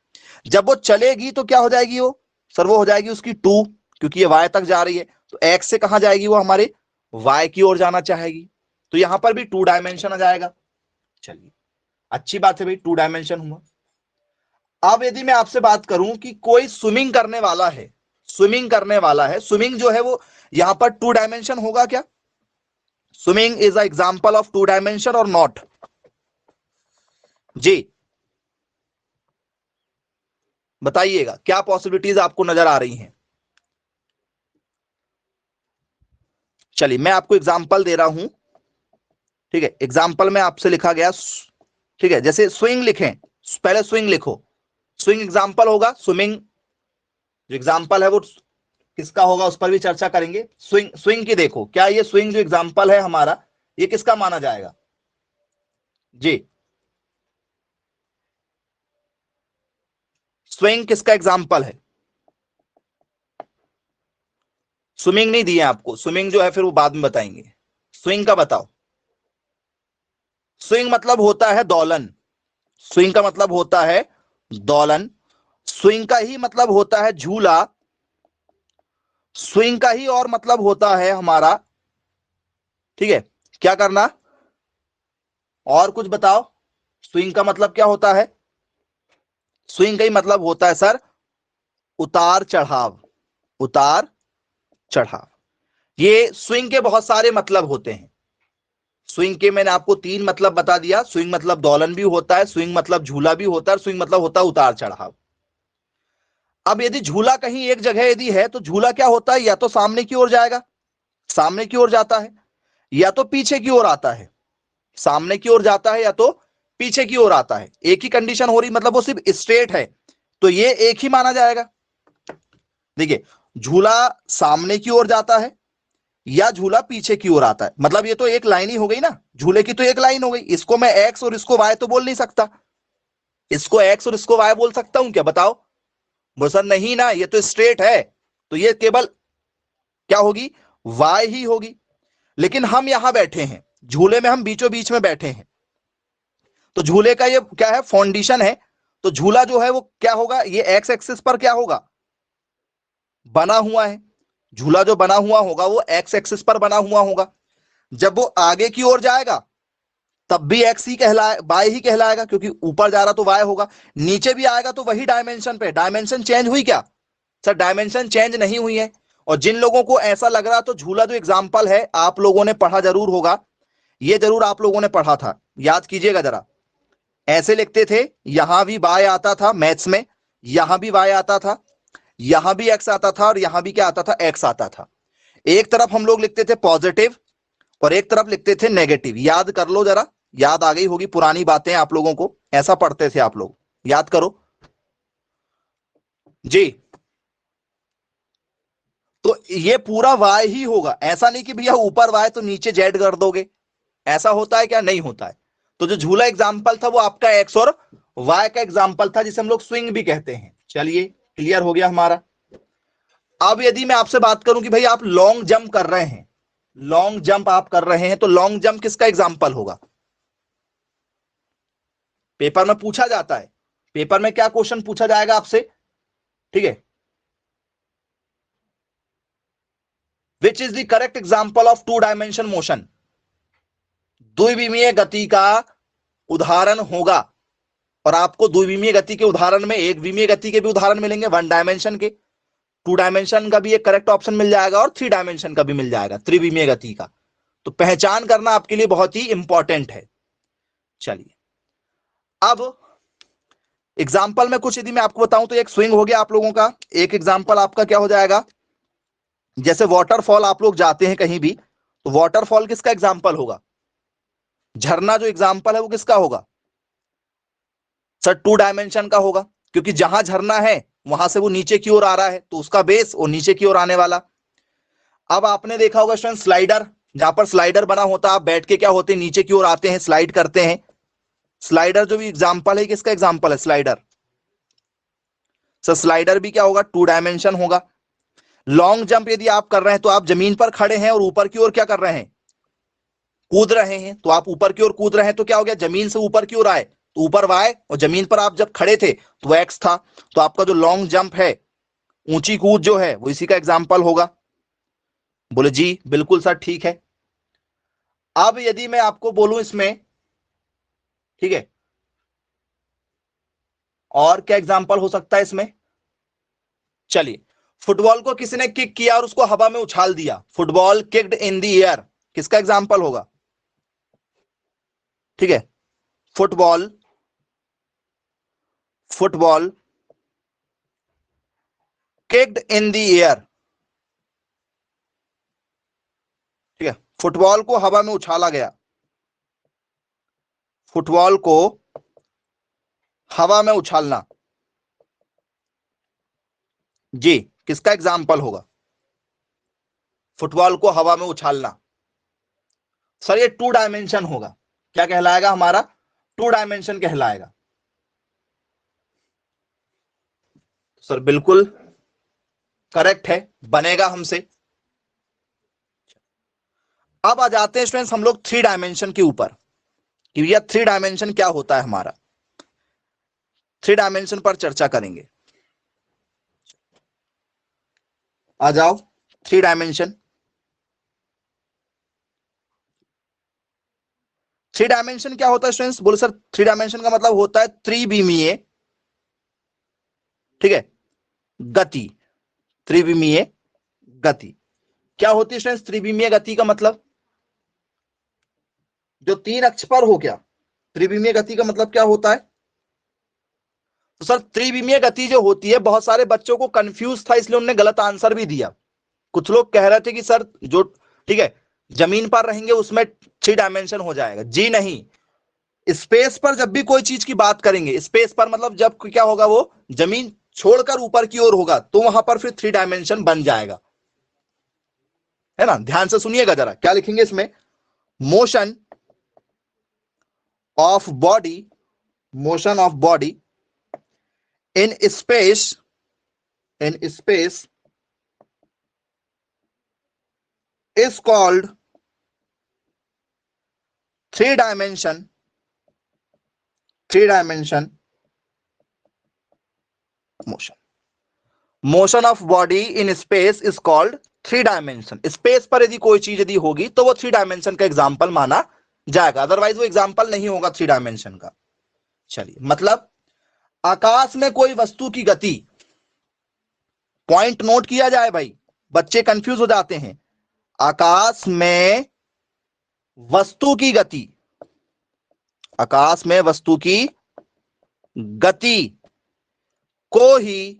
जब वो चलेगी तो क्या हो जाएगी? वो सर वो हो जाएगी उसकी 2, क्योंकि ये वाई तक जा रही है, तो एक्स से कहां जाएगी? वो हमारे वाई की ओर जाना चाहेगी। तो यहां पर भी 2 डायमेंशन आ जाएगा। चलिए अच्छी बात है भाई, 2 डायमेंशन हुआ। अब यदि मैं आपसे बात करूं कि कोई स्विमिंग करने वाला है, स्विमिंग करने वाला है, स्विमिंग जो है वो यहां पर 2 डायमेंशन होगा क्या? Swimming is a example of 2 dimension और नॉट? जी बताइएगा, क्या पॉसिबिलिटीज आपको नजर आ रही हैं? चलिए मैं आपको एग्जांपल दे रहा हूं। ठीक है, एग्जाम्पल में आपसे लिखा गया, ठीक है, जैसे स्विंग लिखें, पहले स्विंग लिखो, स्विंग एग्जाम्पल होगा। स्विमिंग जो एग्जाम्पल है वो किसका होगा उस पर भी चर्चा करेंगे। स्विंग, स्विंग की देखो, क्या ये स्विंग जो एग्जाम्पल है हमारा, ये किसका माना जाएगा? जी स्विंग किसका एग्जाम्पल है? स्विमिंग नहीं दिए आपको, स्विमिंग जो है फिर वो बाद में बताएंगे। स्विंग का बताओ। स्विंग मतलब होता है दोलन, स्विंग का मतलब होता है दोलन। स्विंग का ही मतलब होता है झूला। स्विंग का ही और मतलब होता है हमारा, ठीक है, क्या करना? और कुछ बताओ, स्विंग का मतलब क्या होता है? स्विंग का ही मतलब होता है सर उतार चढ़ाव, उतार चढ़ाव। ये स्विंग के बहुत सारे मतलब होते हैं। स्विंग के मैंने आपको 3 मतलब बता दिया। स्विंग मतलब दोलन भी होता है, स्विंग मतलब झूला भी होता है, स्विंग मतलब होता है उतार चढ़ाव। अब यदि झूला कहीं एक जगह यदि है तो झूला क्या होता है? या तो सामने की ओर जाएगा, सामने की ओर जाता है, या तो पीछे की ओर आता है, सामने की ओर जाता है या तो पीछे की ओर आता है। एक ही कंडीशन हो रही, मतलब वो सिर्फ स्ट्रेट है, तो ये एक ही माना जाएगा। देखिए, झूला सामने की ओर जाता है या झूला पीछे की ओर आता है, मतलब ये तो एक लाइन ही हो गई ना, झूले की तो एक लाइन हो गई। इसको मैं एक्स और इसको वाई तो बोल नहीं सकता, इसको एक्स और इसको वाई बोल सकता हूं क्या? बताओ। बोल सर नहीं ना, ये तो स्ट्रेट है, तो ये केवल क्या होगी? वाई ही होगी। लेकिन हम यहां बैठे हैं, झूले में हम बीचों बीच में बैठे हैं, तो झूले का ये क्या है? फाउंडेशन है। तो झूला जो है वो क्या होगा? ये एक्स एक्सिस पर क्या होगा? बना हुआ है। झूला जो बना हुआ होगा वो एक्स एक्सिस पर बना हुआ होगा। जब वो आगे की ओर जाएगा तब भी एक्स ही कहलाए, वाई ही कहलाएगा, क्योंकि ऊपर जा रहा तो वाई होगा। नीचे भी आएगा तो वही डायमेंशन पे। डायमेंशन चेंज हुई क्या? सर डायमेंशन चेंज नहीं हुई है। और जिन लोगों को ऐसा लग रहा, तो झूला जो एग्जाम्पल है आप लोगों ने पढ़ा जरूर होगा, ये जरूर आप लोगों ने पढ़ा था, याद कीजिएगा जरा। ऐसे लिखते थे, यहां भी वाई आता था मैथ्स में, यहां भी वाई आता था, यहां भी एक्स आता था, और यहां भी क्या आता था? एक्स आता था। एक तरफ हम लोग लिखते थे पॉजिटिव और एक तरफ लिखते थे नेगेटिव। याद कर लो जरा, याद आ गई होगी पुरानी बातें आप लोगों को, ऐसा पढ़ते थे आप लोग, याद करो जी। तो ये पूरा वाई ही होगा, ऐसा नहीं कि भैया ऊपर वाई तो नीचे जेड कर दोगे, ऐसा होता है क्या? नहीं होता है। तो जो झूला एग्जाम्पल था वो आपका एक्स और वाई का एग्जाम्पल था, जिसे हम लोग स्विंग भी कहते हैं। चलिए क्लियर हो गया हमारा। अब यदि मैं आपसे बात करूं कि भाई आप लॉन्ग जंप कर रहे हैं, लॉन्ग जंप आप कर रहे हैं, तो लॉन्ग जंप किसका एग्जाम्पल होगा? पेपर में पूछा जाता है, पेपर में क्या क्वेश्चन पूछा जाएगा आपसे? ठीक है, which is the correct example of 2 dimension motion? द्विविमीय गति का उदाहरण होगा। और आपको द्विविमीय गति के उदाहरण में एक विमीय गति के भी उदाहरण मिलेंगे, वन डायमेंशन के, टू डायमेंशन का भी एक करेक्ट ऑप्शन मिल जाएगा और थ्री डायमेंशन का भी मिल जाएगा, त्रिविमीय गति का। तो पहचान करना आपके लिए बहुत ही इंपॉर्टेंट है। चलिए अब एग्जाम्पल में कुछ यदि मैं आपको बताऊं तो एक स्विंग हो गया आप लोगों का, एक एग्जाम्पल आपका क्या हो जाएगा, जैसे वाटरफॉल आप लोग जाते हैं कहीं भी तो वाटरफॉल किसका एग्जाम्पल होगा, झरना जो एग्जाम्पल है वो किसका होगा सर, टू डायमेंशन का होगा, क्योंकि जहां झरना है वहां से वो नीचे की ओर आ रहा है तो उसका बेस वो नीचे की ओर आने वाला। अब आपने देखा होगा स्टूडेंट स्लाइडर, जहां पर स्लाइडर बना होता है, आप बैठ के क्या होते हैं नीचे की ओर आते हैं, स्लाइड करते हैं। स्लाइडर जो भी एग्जाम्पल है किसका एग्जाम्पल है, स्लाइडर। सर स्लाइडर भी क्या होगा, टू डायमेंशन होगा। लॉन्ग जंप यदि आप कर रहे हैं तो आप जमीन पर खड़े हैं और ऊपर की ओर क्या कर रहे हैं, कूद रहे हैं, तो आप ऊपर की ओर कूद रहे हैं तो क्या हो गया, जमीन से ऊपर की ओर आए तो ऊपर वाई, और जमीन पर आप जब खड़े थे तो वो एक्स था। तो आपका जो लॉन्ग जंप है, ऊंची कूद जो है वो इसी का एग्जाम्पल होगा। बोले जी बिल्कुल सर ठीक है। अब यदि मैं आपको बोलूं इसमें, ठीक है, और क्या एग्जाम्पल हो सकता है इसमें, चलिए फुटबॉल को किसी ने किक किया और उसको हवा में उछाल दिया, football kicked in the air, किसका एग्जाम्पल होगा, ठीक है, football, football kicked in the air, ठीक है, फुटबॉल को हवा में उछाला गया, फुटबॉल को हवा में उछालना, जी किसका एग्जाम्पल होगा, फुटबॉल को हवा में उछालना। सर ये टू डायमेंशन होगा, क्या कहलाएगा हमारा, टू डायमेंशन कहलाएगा। सर बिल्कुल करेक्ट है, बनेगा हमसे। अब आ जाते हैं स्टूडेंट्स हम लोग थ्री डायमेंशन के ऊपर, कि भैया थ्री डायमेंशन क्या होता है हमारा, थ्री डायमेंशन पर चर्चा करेंगे। आ जाओ थ्री डायमेंशन। थ्री डायमेंशन क्या होता है स्टूडेंट्स, बोलो सर थ्री डायमेंशन का मतलब होता है त्रिविमीय, ठीक है, गति, त्रिविमीय गति। क्या होती है स्टूडेंट्स त्रिविमीय गति का मतलब, जो तीन अक्ष पर हो, क्या त्रिविमीय गति का मतलब क्या होता है। तो सर त्रिविमीय गति जो होती है, बहुत सारे बच्चों को कंफ्यूज था इसलिए उन्होंने गलत आंसर भी दिया। कुछ लोग कह रहे थे कि सर जो, ठीक है, जमीन पर रहेंगे उसमें थ्री डायमेंशन हो जाएगा, जी नहीं, स्पेस पर जब भी कोई चीज की बात करेंगे, स्पेस पर मतलब जब क्या होगा, वो जमीन छोड़कर ऊपर की ओर होगा तो वहां पर फिर थ्री डायमेंशन बन जाएगा, है ना। ध्यान से सुनिएगा जरा, क्या लिखेंगे इसमें, motion of body, motion of body in space, in space is called three dimension, three dimension motion. Motion of body in space is called three dimension. Space पर यदि कोई चीज यदि होगी तो वो थ्री डायमेंशन का एग्जाम्पल माना जाएगा, अदरवाइज वो एग्जाम्पल नहीं होगा थ्री डायमेंशन का। चलिए मतलब आकाश में कोई वस्तु की गति, पॉइंट नोट किया जाए भाई, बच्चे कंफ्यूज हो जाते हैं। आकाश में वस्तु की गति, आकाश में वस्तु की गति को ही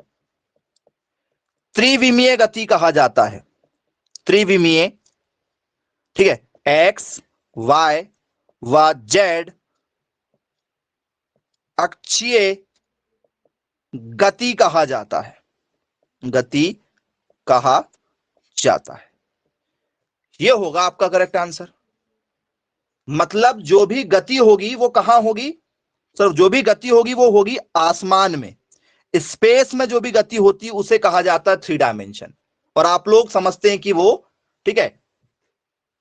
त्रिविमीय गति कहा जाता है, त्रिविमीय, ठीक है, एक्स वाई व जेड अक्षीय गति कहा जाता है, गति कहा जाता है। यह होगा आपका करेक्ट आंसर। मतलब जो भी गति होगी वो कहां होगी सर, जो भी गति होगी वो होगी आसमान में, स्पेस में जो भी गति होती है उसे कहा जाता है थ्री डायमेंशन। और आप लोग समझते हैं कि वो, ठीक है,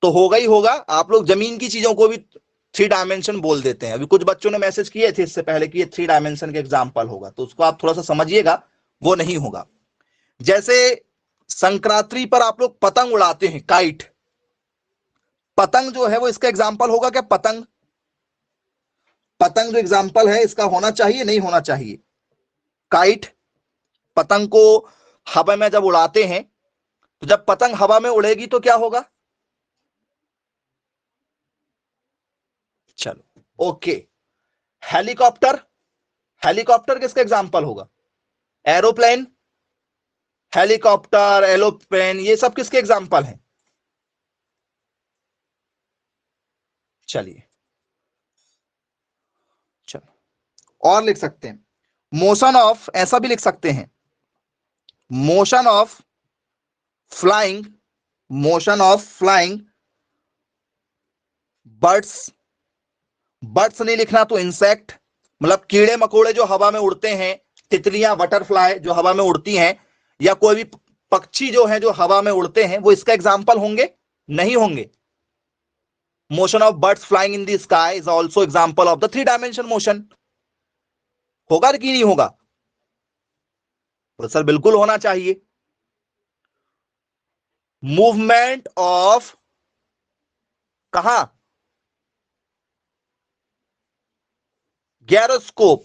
तो होगा ही होगा, आप लोग जमीन की चीजों को भी थ्री डायमेंशन बोल देते हैं। अभी कुछ बच्चों ने मैसेज किए थे इससे पहले कि ये थ्री डायमेंशन के एग्जाम्पल होगा, तो उसको आप थोड़ा सा समझिएगा, वो नहीं होगा। जैसे संक्रांति पर आप लोग पतंग उड़ाते हैं, काइट, पतंग जो है वो इसका एग्जाम्पल होगा क्या, पतंग। पतंग जो एग्जाम्पल है इसका होना चाहिए नहीं होना चाहिए? काइट, पतंग को हवा में जब उड़ाते हैं तो जब पतंग हवा में उड़ेगी तो क्या होगा? चलो ओके। हेलीकॉप्टर, हेलीकॉप्टर किसका एग्जाम्पल होगा? एरोप्लेन, हेलीकॉप्टर, एरोप्लेन, ये सब किसके एग्जाम्पल हैं? चलिए, चलो और लिख सकते हैं मोशन ऑफ, ऐसा भी लिख सकते हैं motion of flying, motion of flying birds, birds नहीं लिखना तो इंसेक्ट, मतलब कीड़े मकोड़े जो हवा में उड़ते हैं, तितलियां, बटरफ्लाई जो हवा में उड़ती हैं, या कोई भी पक्षी जो है जो हवा में उड़ते हैं, वो इसका एग्जाम्पल होंगे? नहीं होंगे। Motion of birds flying in the sky is also example of the three dimension motion. होगा कि नहीं होगा? तो सर बिल्कुल होना चाहिए। मूवमेंट ऑफ, कहां? गैरोस्कोप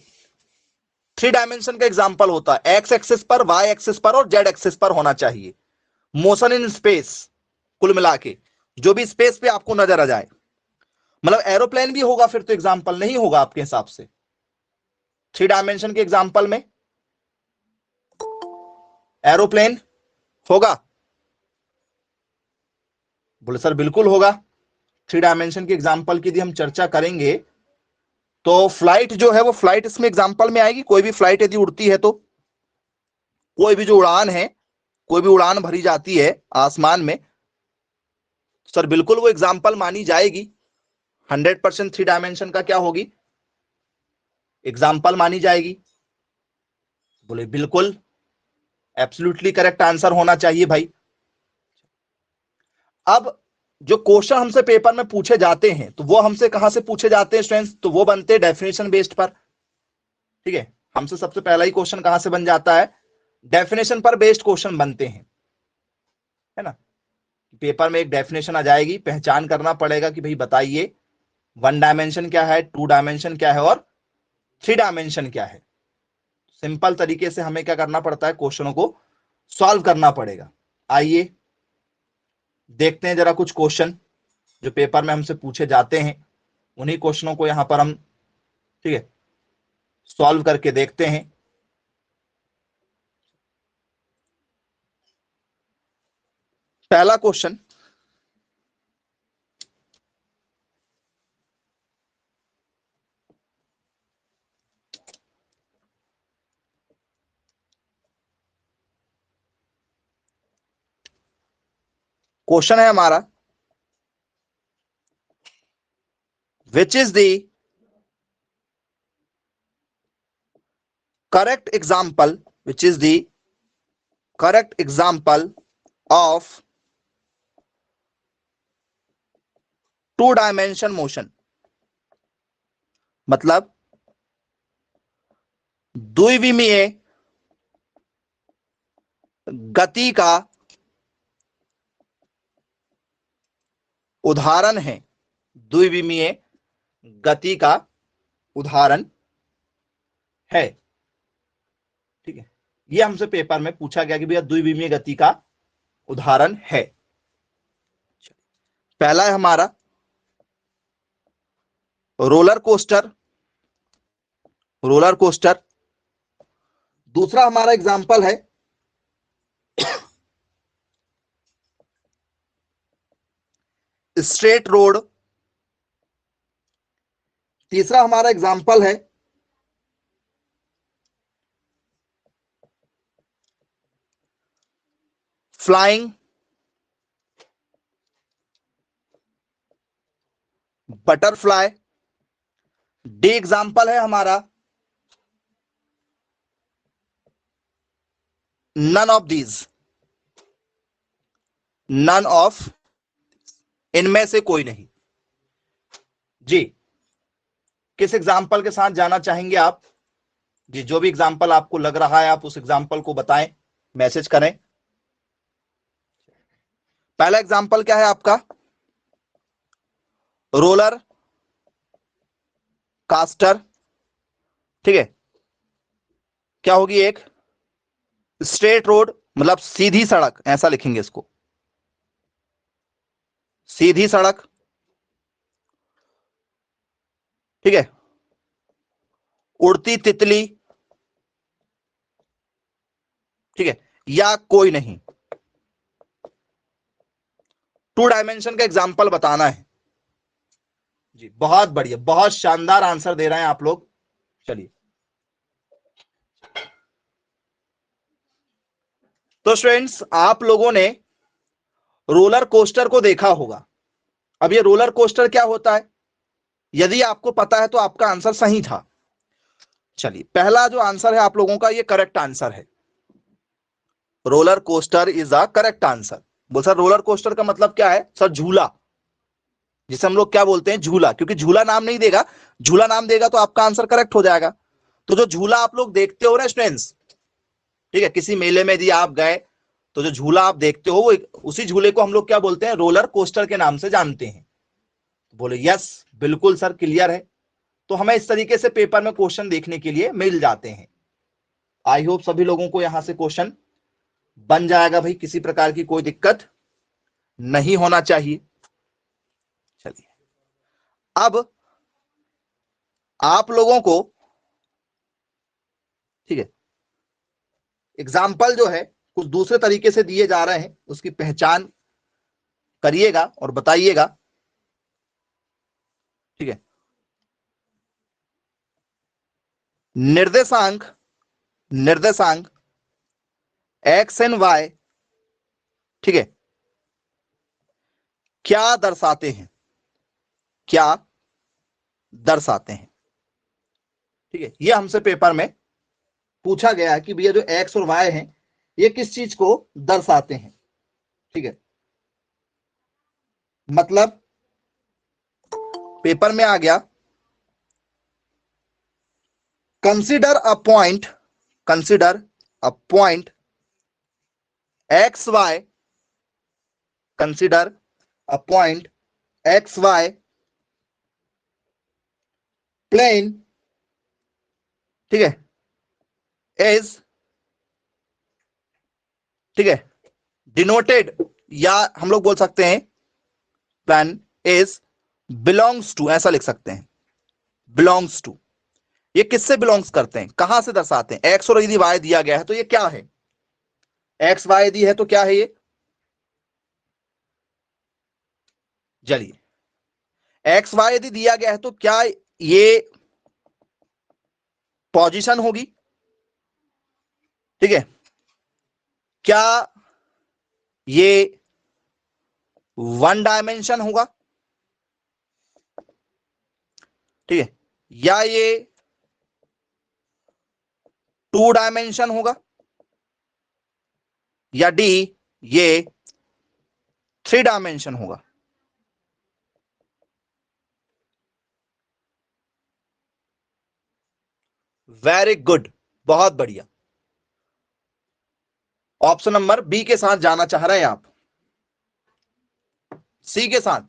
थ्री डायमेंशन का एग्जाम्पल होता है, एक्स एक्सिस पर, वाई एक्सिस पर और जेड एक्सिस पर होना चाहिए। मोशन इन स्पेस, कुल मिला के जो भी स्पेस पे आपको नजर आ जाए, मतलब एरोप्लेन भी होगा फिर तो एग्जाम्पल नहीं होगा आपके हिसाब से थ्री डायमेंशन के एग्जाम्पल में? एरोप्लेन होगा? बोले सर बिल्कुल होगा। थ्री डायमेंशन के एग्जाम्पल की यदि हम चर्चा करेंगे तो फ्लाइट जो है वो फ्लाइट इसमें एग्जाम्पल में आएगी। कोई भी फ्लाइट यदि उड़ती है तो, कोई भी जो उड़ान है, कोई भी उड़ान भरी जाती है आसमान में, सर बिल्कुल वो एग्जाम्पल मानी जाएगी। 100% थ्री डायमेंशन का क्या होगी? एग्जाम्पल मानी जाएगी। बोले बिल्कुल, एब्सोल्युटली करेक्ट आंसर होना चाहिए भाई। अब जो क्वेश्चन हमसे पेपर में पूछे जाते हैं तो वो हमसे कहां से पूछे जाते हैं स्टूडेंट्स? तो वो बनते हैं डेफिनेशन बेस्ड पर। ठीक है, हमसे सबसे पहला ही क्वेश्चन कहां से बन जाता है? डेफिनेशन पर बेस्ड क्वेश्चन बनते हैं, है ना। पेपर में एक डेफिनेशन आ जाएगी, पहचान करना पड़ेगा कि भाई बताइए वन डायमेंशन क्या है, टू डायमेंशन क्या है और थ्री डायमेंशन क्या है। सिंपल तरीके से हमें क्या करना पड़ता है? क्वेश्चनों को सॉल्व करना पड़ेगा। आइए देखते हैं जरा कुछ क्वेश्चन जो पेपर में हमसे पूछे जाते हैं, उन्हीं क्वेश्चनों को यहां पर हम, ठीक है, सॉल्व करके देखते हैं। पहला क्वेश्चन, क्वेश्चन है हमारा, which is the correct example, which is the correct example of two dimension motion. मतलब द्विविमीय गति का उदाहरण है, द्विविमीय गति का उदाहरण है। ठीक है, ये हमसे पेपर में पूछा गया कि भैया द्विविमीय गति का उदाहरण है। पहला है हमारा रोलर कोस्टर, रोलर कोस्टर। दूसरा हमारा एग्जाम्पल है स्ट्रेट रोड। तीसरा हमारा एग्जाम्पल है फ्लाइंग बटरफ्लाई। डी एग्जाम्पल है हमारा none of these, none of, इनमें से कोई नहीं। जी, किस एग्जाम्पल के साथ जाना चाहेंगे आप? जी, जो भी एग्जाम्पल आपको लग रहा है आप उस एग्जाम्पल को बताएं, मैसेज करें। पहला एग्जाम्पल क्या है आपका? रोलर कास्टर, ठीक है, क्या होगी एक स्ट्रेट रोड, मतलब सीधी सड़क, ऐसा लिखेंगे इसको, सीधी सड़क, ठीक है, उड़ती तितली, ठीक है, या कोई नहीं। टू डायमेंशन का एग्जांपल बताना है जी। बहुत बढ़िया, बहुत शानदार आंसर दे रहे हैं आप लोग। चलिए, तो स्टूडेंट्स आप लोगों ने रोलर कोस्टर को देखा होगा। अब ये रोलर कोस्टर क्या होता है, यदि आपको पता है तो आपका आंसर सही था। चलिए, पहला जो आंसर है आप लोगों का, ये करेक्ट आंसर है। Roller coaster is a correct answer. बोल सर रोलर कोस्टर का मतलब क्या है? सर झूला, जिसे हम लोग क्या बोलते हैं, झूला, क्योंकि झूला नाम नहीं देगा, झूला नाम देगा तो आपका आंसर करेक्ट हो जाएगा। तो जो झूला आप लोग देखते हो ना स्टूडेंट्स, ठीक है, किसी मेले में यदि आप गए तो जो झूला आप देखते हो वो उसी झूले को हम लोग क्या बोलते हैं, रोलर कोस्टर के नाम से जानते हैं। बोले यस, बिल्कुल सर, क्लियर है। तो हमें इस तरीके से पेपर में क्वेश्चन देखने के लिए मिल जाते हैं। आई होप सभी लोगों को यहां से क्वेश्चन बन जाएगा भाई, किसी प्रकार की कोई दिक्कत नहीं होना चाहिए। चलिए, अब आप लोगों को, ठीक है, एग्जाम्पल जो है कुछ दूसरे तरीके से दिए जा रहे हैं, उसकी पहचान करिएगा और बताइएगा, ठीक है। निर्देशांक, निर्देशांक एक्स एंड वाई, ठीक है, क्या दर्शाते हैं, क्या दर्शाते हैं, ठीक है। ये हमसे पेपर में पूछा गया है कि भैया जो एक्स और वाई हैं ये किस चीज को दर्शाते हैं, ठीक है। मतलब पेपर में आ गया, consider a point, consider a point X Y, consider a point X Y plane, ठीक है, इज, ठीक है, डिनोटेड, या हम लोग बोल सकते हैं प्लान इज बिलोंग्स टू, ऐसा लिख सकते हैं, बिलोंग्स टू। ये किससे बिलोंग्स करते हैं, कहां से दर्शाते हैं? एक्स और यदि वाई दिया गया है तो ये क्या है, एक्स वाई यदि है तो क्या है ये? चलिए, एक्स वाई यदि दिया गया है तो क्या ये पोजीशन होगी, ठीक है, क्या ये वन डायमेंशन होगा, ठीक है, या ये टू डायमेंशन होगा, या डी ये थ्री डायमेंशन होगा? वेरी गुड, बहुत बढ़िया। ऑप्शन नंबर बी के साथ जाना चाह रहे हैं आप, सी के साथ?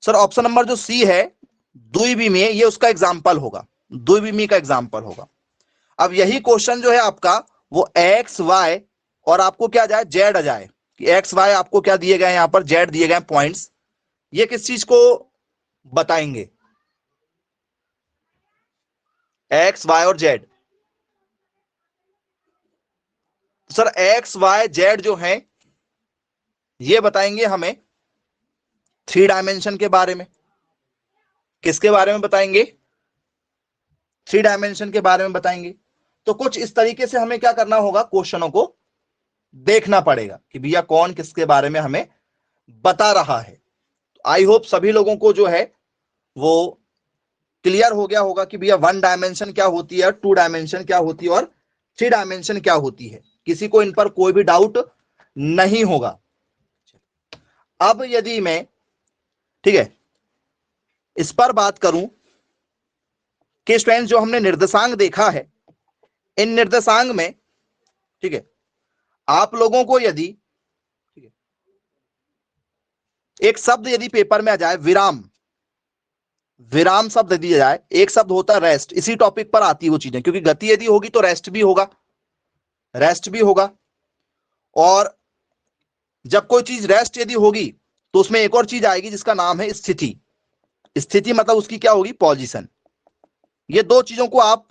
सर ऑप्शन नंबर जो सी है, द्विविमीय, ये उसका एग्जाम्पल होगा, द्विविमीय का एग्जाम्पल होगा। अब यही क्वेश्चन जो है आपका वो एक्स वाई और आपको क्या जाए, जेड आ जाए, कि एक्स वाई आपको क्या दिए गए, यहां पर जेड दिए गए पॉइंट्स, ये किस चीज को बताएंगे, एक्स वाई और Z. Sir X Y Z जो है ये बताएंगे हमें थ्री डायमेंशन के बारे में। किसके बारे में बताएंगे? थ्री डायमेंशन के बारे में बताएंगे। तो कुछ इस तरीके से हमें क्या करना होगा, क्वेश्चनों को देखना पड़ेगा कि भैया कौन किसके बारे में हमें बता रहा है। आई होप सभी लोगों को जो है वो क्लियर हो गया होगा कि भैया वन डायमेंशन क्या होती है, टू डायमेंशन क्या होती है और थ्री डायमेंशन क्या होती है। किसी को इन पर कोई भी डाउट नहीं होगा। अब यदि मैं, ठीक है, इस पर बात करूं कि स्टूडेंट्स जो हमने निर्देशांक देखा है, इन निर्देशांक में, ठीक है, आप लोगों को यदि, ठीक है, एक शब्द यदि पेपर में आ जाए विराम, विराम शब्द दिया जाए, एक शब्द होता है रेस्ट, इसी टॉपिक पर आती है वो चीजें, क्योंकि गति यदि होगी तो रेस्ट भी होगा, रेस्ट भी होगा। और जब कोई चीज रेस्ट यदि होगी तो उसमें एक और चीज आएगी जिसका नाम है स्थिति। स्थिति मतलब उसकी क्या होगी, पोजीशन। ये दो चीजों को आप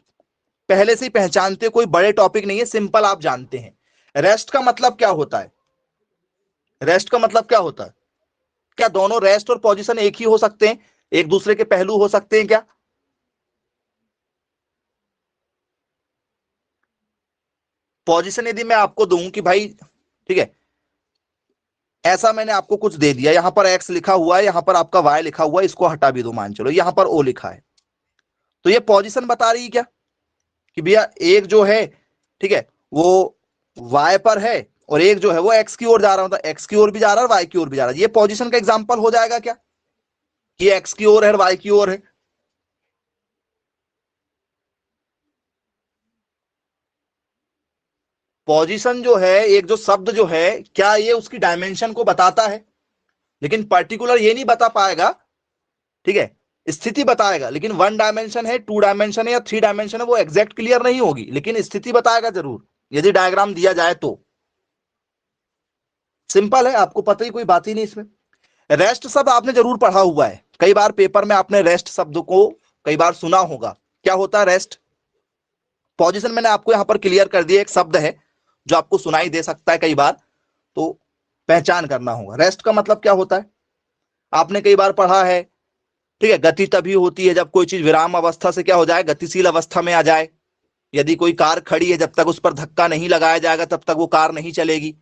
पहले से ही पहचानते, कोई बड़े टॉपिक नहीं है, सिंपल आप जानते हैं। रेस्ट का मतलब क्या होता है, रेस्ट का मतलब क्या होता है, क्या दोनों रेस्ट और पोजीशन एक ही हो सकते हैं, एक दूसरे के पहलू हो सकते हैं क्या? पोजीशन यदि मैं आपको दूं कि भाई ठीक है, ऐसा मैंने आपको कुछ दे दिया, यहां पर एक्स लिखा हुआ है, यहां पर आपका वाई लिखा हुआ है, इसको हटा भी दो, मान चलो यहां पर ओ लिखा है, तो ये पोजीशन बता रही है क्या कि भैया एक जो है ठीक है वो वाई पर है और एक जो है वो एक्स की ओर जा रहा है, मतलब एक्स की ओर भी जा रहा है और वाई की ओर भी जा रहा है, ये पोजीशन का एग्जांपल हो जाएगा क्या कि एक्स की ओर है और वाई की ओर है? पोजीशन जो है, एक जो शब्द जो है, क्या ये उसकी डायमेंशन को बताता है, लेकिन पर्टिकुलर ये नहीं बता पाएगा, ठीक है, स्थिति बताएगा, लेकिन वन डायमेंशन है, टू डायमेंशन है या थ्री डायमेंशन है वो एग्जैक्ट क्लियर नहीं होगी, लेकिन स्थिति बताएगा जरूर यदि डायग्राम दिया जाए तो। सिंपल है, आपको पता ही, कोई बात ही नहीं इसमें। रेस्ट शब्द आपने जरूर पढ़ा हुआ है, कई बार पेपर में आपने रेस्ट शब्द को कई बार सुना होगा। क्या होता है रेस्ट? पोजीशन मैंने आपको यहां पर क्लियर कर दिया, एक शब्द है जो आपको सुनाई दे सकता है कई बार, तो पहचान करना होगा। रेस्ट का मतलब क्या होता है, आपने कई बार पढ़ा है, ठीक है, गति तभी होती है जब कोई चीज विराम अवस्था से क्या हो जाए, गतिशील अवस्था में आ जाए। यदि कोई कार खड़ी है, जब तक उस पर धक्का नहीं लगाया जाएगा तब तक वो कार नहीं चलेगी।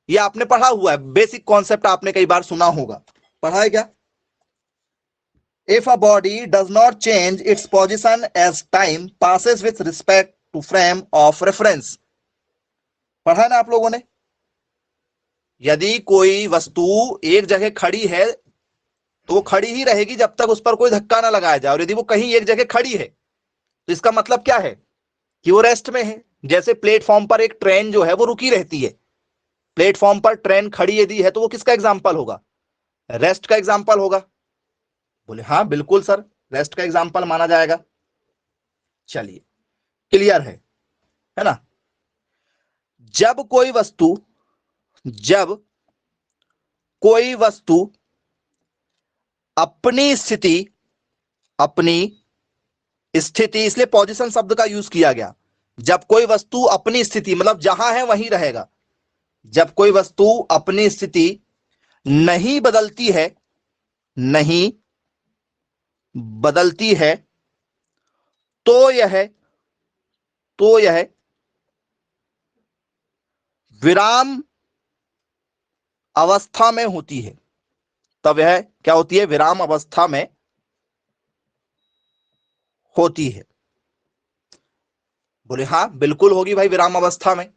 ये आपने पढ़ा हुआ है, बेसिक कॉन्सेप्ट आपने कई बार सुना होगा, पढ़ा है क्या? If a body does not change its position as time passes with respect to frame of reference, पढ़ा है ना आप लोगों ने? यदि कोई वस्तु एक जगह खड़ी है तो वो खड़ी ही रहेगी जब तक उस पर कोई धक्का ना लगाया जाए, और यदि वो कहीं एक जगह खड़ी है तो इसका मतलब क्या है कि वो रेस्ट में है। जैसे प्लेटफॉर्म पर एक ट्रेन जो है वो रुकी रहती है, प्लेटफॉर्म पर ट्रेन खड़ी यदि है तो वो किसका एग्जाम्पल होगा, रेस्ट का एग्जाम्पल होगा। बोले हाँ बिल्कुल सर, रेस्ट का एग्जाम्पल माना जाएगा। चलिए, क्लियर है ना? जब कोई वस्तु, जब कोई वस्तु अपनी स्थिति, अपनी स्थिति, इसलिए पोजीशन शब्द का यूज किया गया, जब कोई वस्तु अपनी स्थिति मतलब जहां है वहीं रहेगा, जब कोई वस्तु अपनी स्थिति नहीं बदलती है, नहीं बदलती है तो यह विराम अवस्था में होती है। तब यह क्या होती है, विराम अवस्था में होती है। बोले हाँ बिल्कुल होगी भाई, विराम अवस्था में।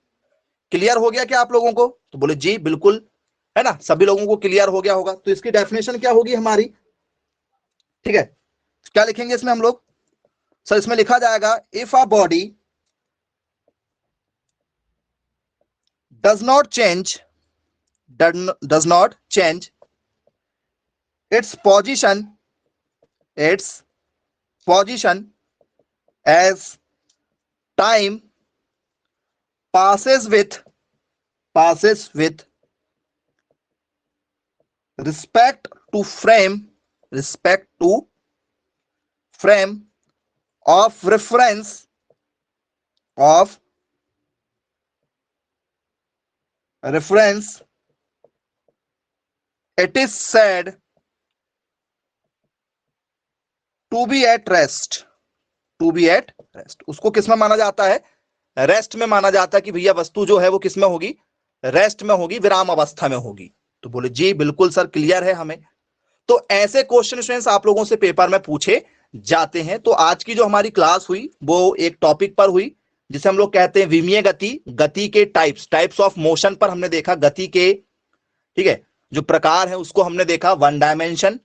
क्लियर हो गया क्या आप लोगों को? तो बोले जी बिल्कुल, है ना, सभी लोगों को क्लियर हो गया होगा। तो इसकी डेफिनेशन क्या होगी हमारी, ठीक है, क्या लिखेंगे इसमें हम लोग? सर इसमें लिखा जाएगा, if a body does not change does not change its position as time passes with respect to frame of reference it is said to be at rest। उसको किस में माना जाता है, रेस्ट में माना जाता है कि भैया वस्तु जो है वो किस में होगी, रेस्ट में होगी, विराम अवस्था में होगी। तो बोले जी बिल्कुल सर, क्लियर है हमें। तो ऐसे क्वेश्चन स्टूडेंट्स आप लोगों से पेपर में पूछे जाते हैं। तो आज की जो हमारी क्लास हुई वो एक टॉपिक पर हुई जिसे हम लोग कहते हैं विमीय गति, गति के टाइप्स ऑफ मोशन पर हमने देखा, गति के, ठीक है, जो प्रकार है उसको हमने देखा, वन डायमेंशन,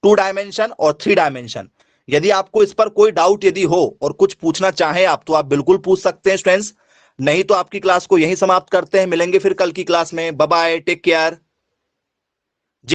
टू डायमेंशन और थ्री डायमेंशन। यदि आपको इस पर कोई डाउट यदि हो और कुछ पूछना चाहें आप, तो आप बिल्कुल पूछ सकते हैं स्टूडेंट्स। नहीं तो आपकी क्लास को यहीं समाप्त करते हैं, मिलेंगे फिर कल की क्लास में। Bye bye, take care.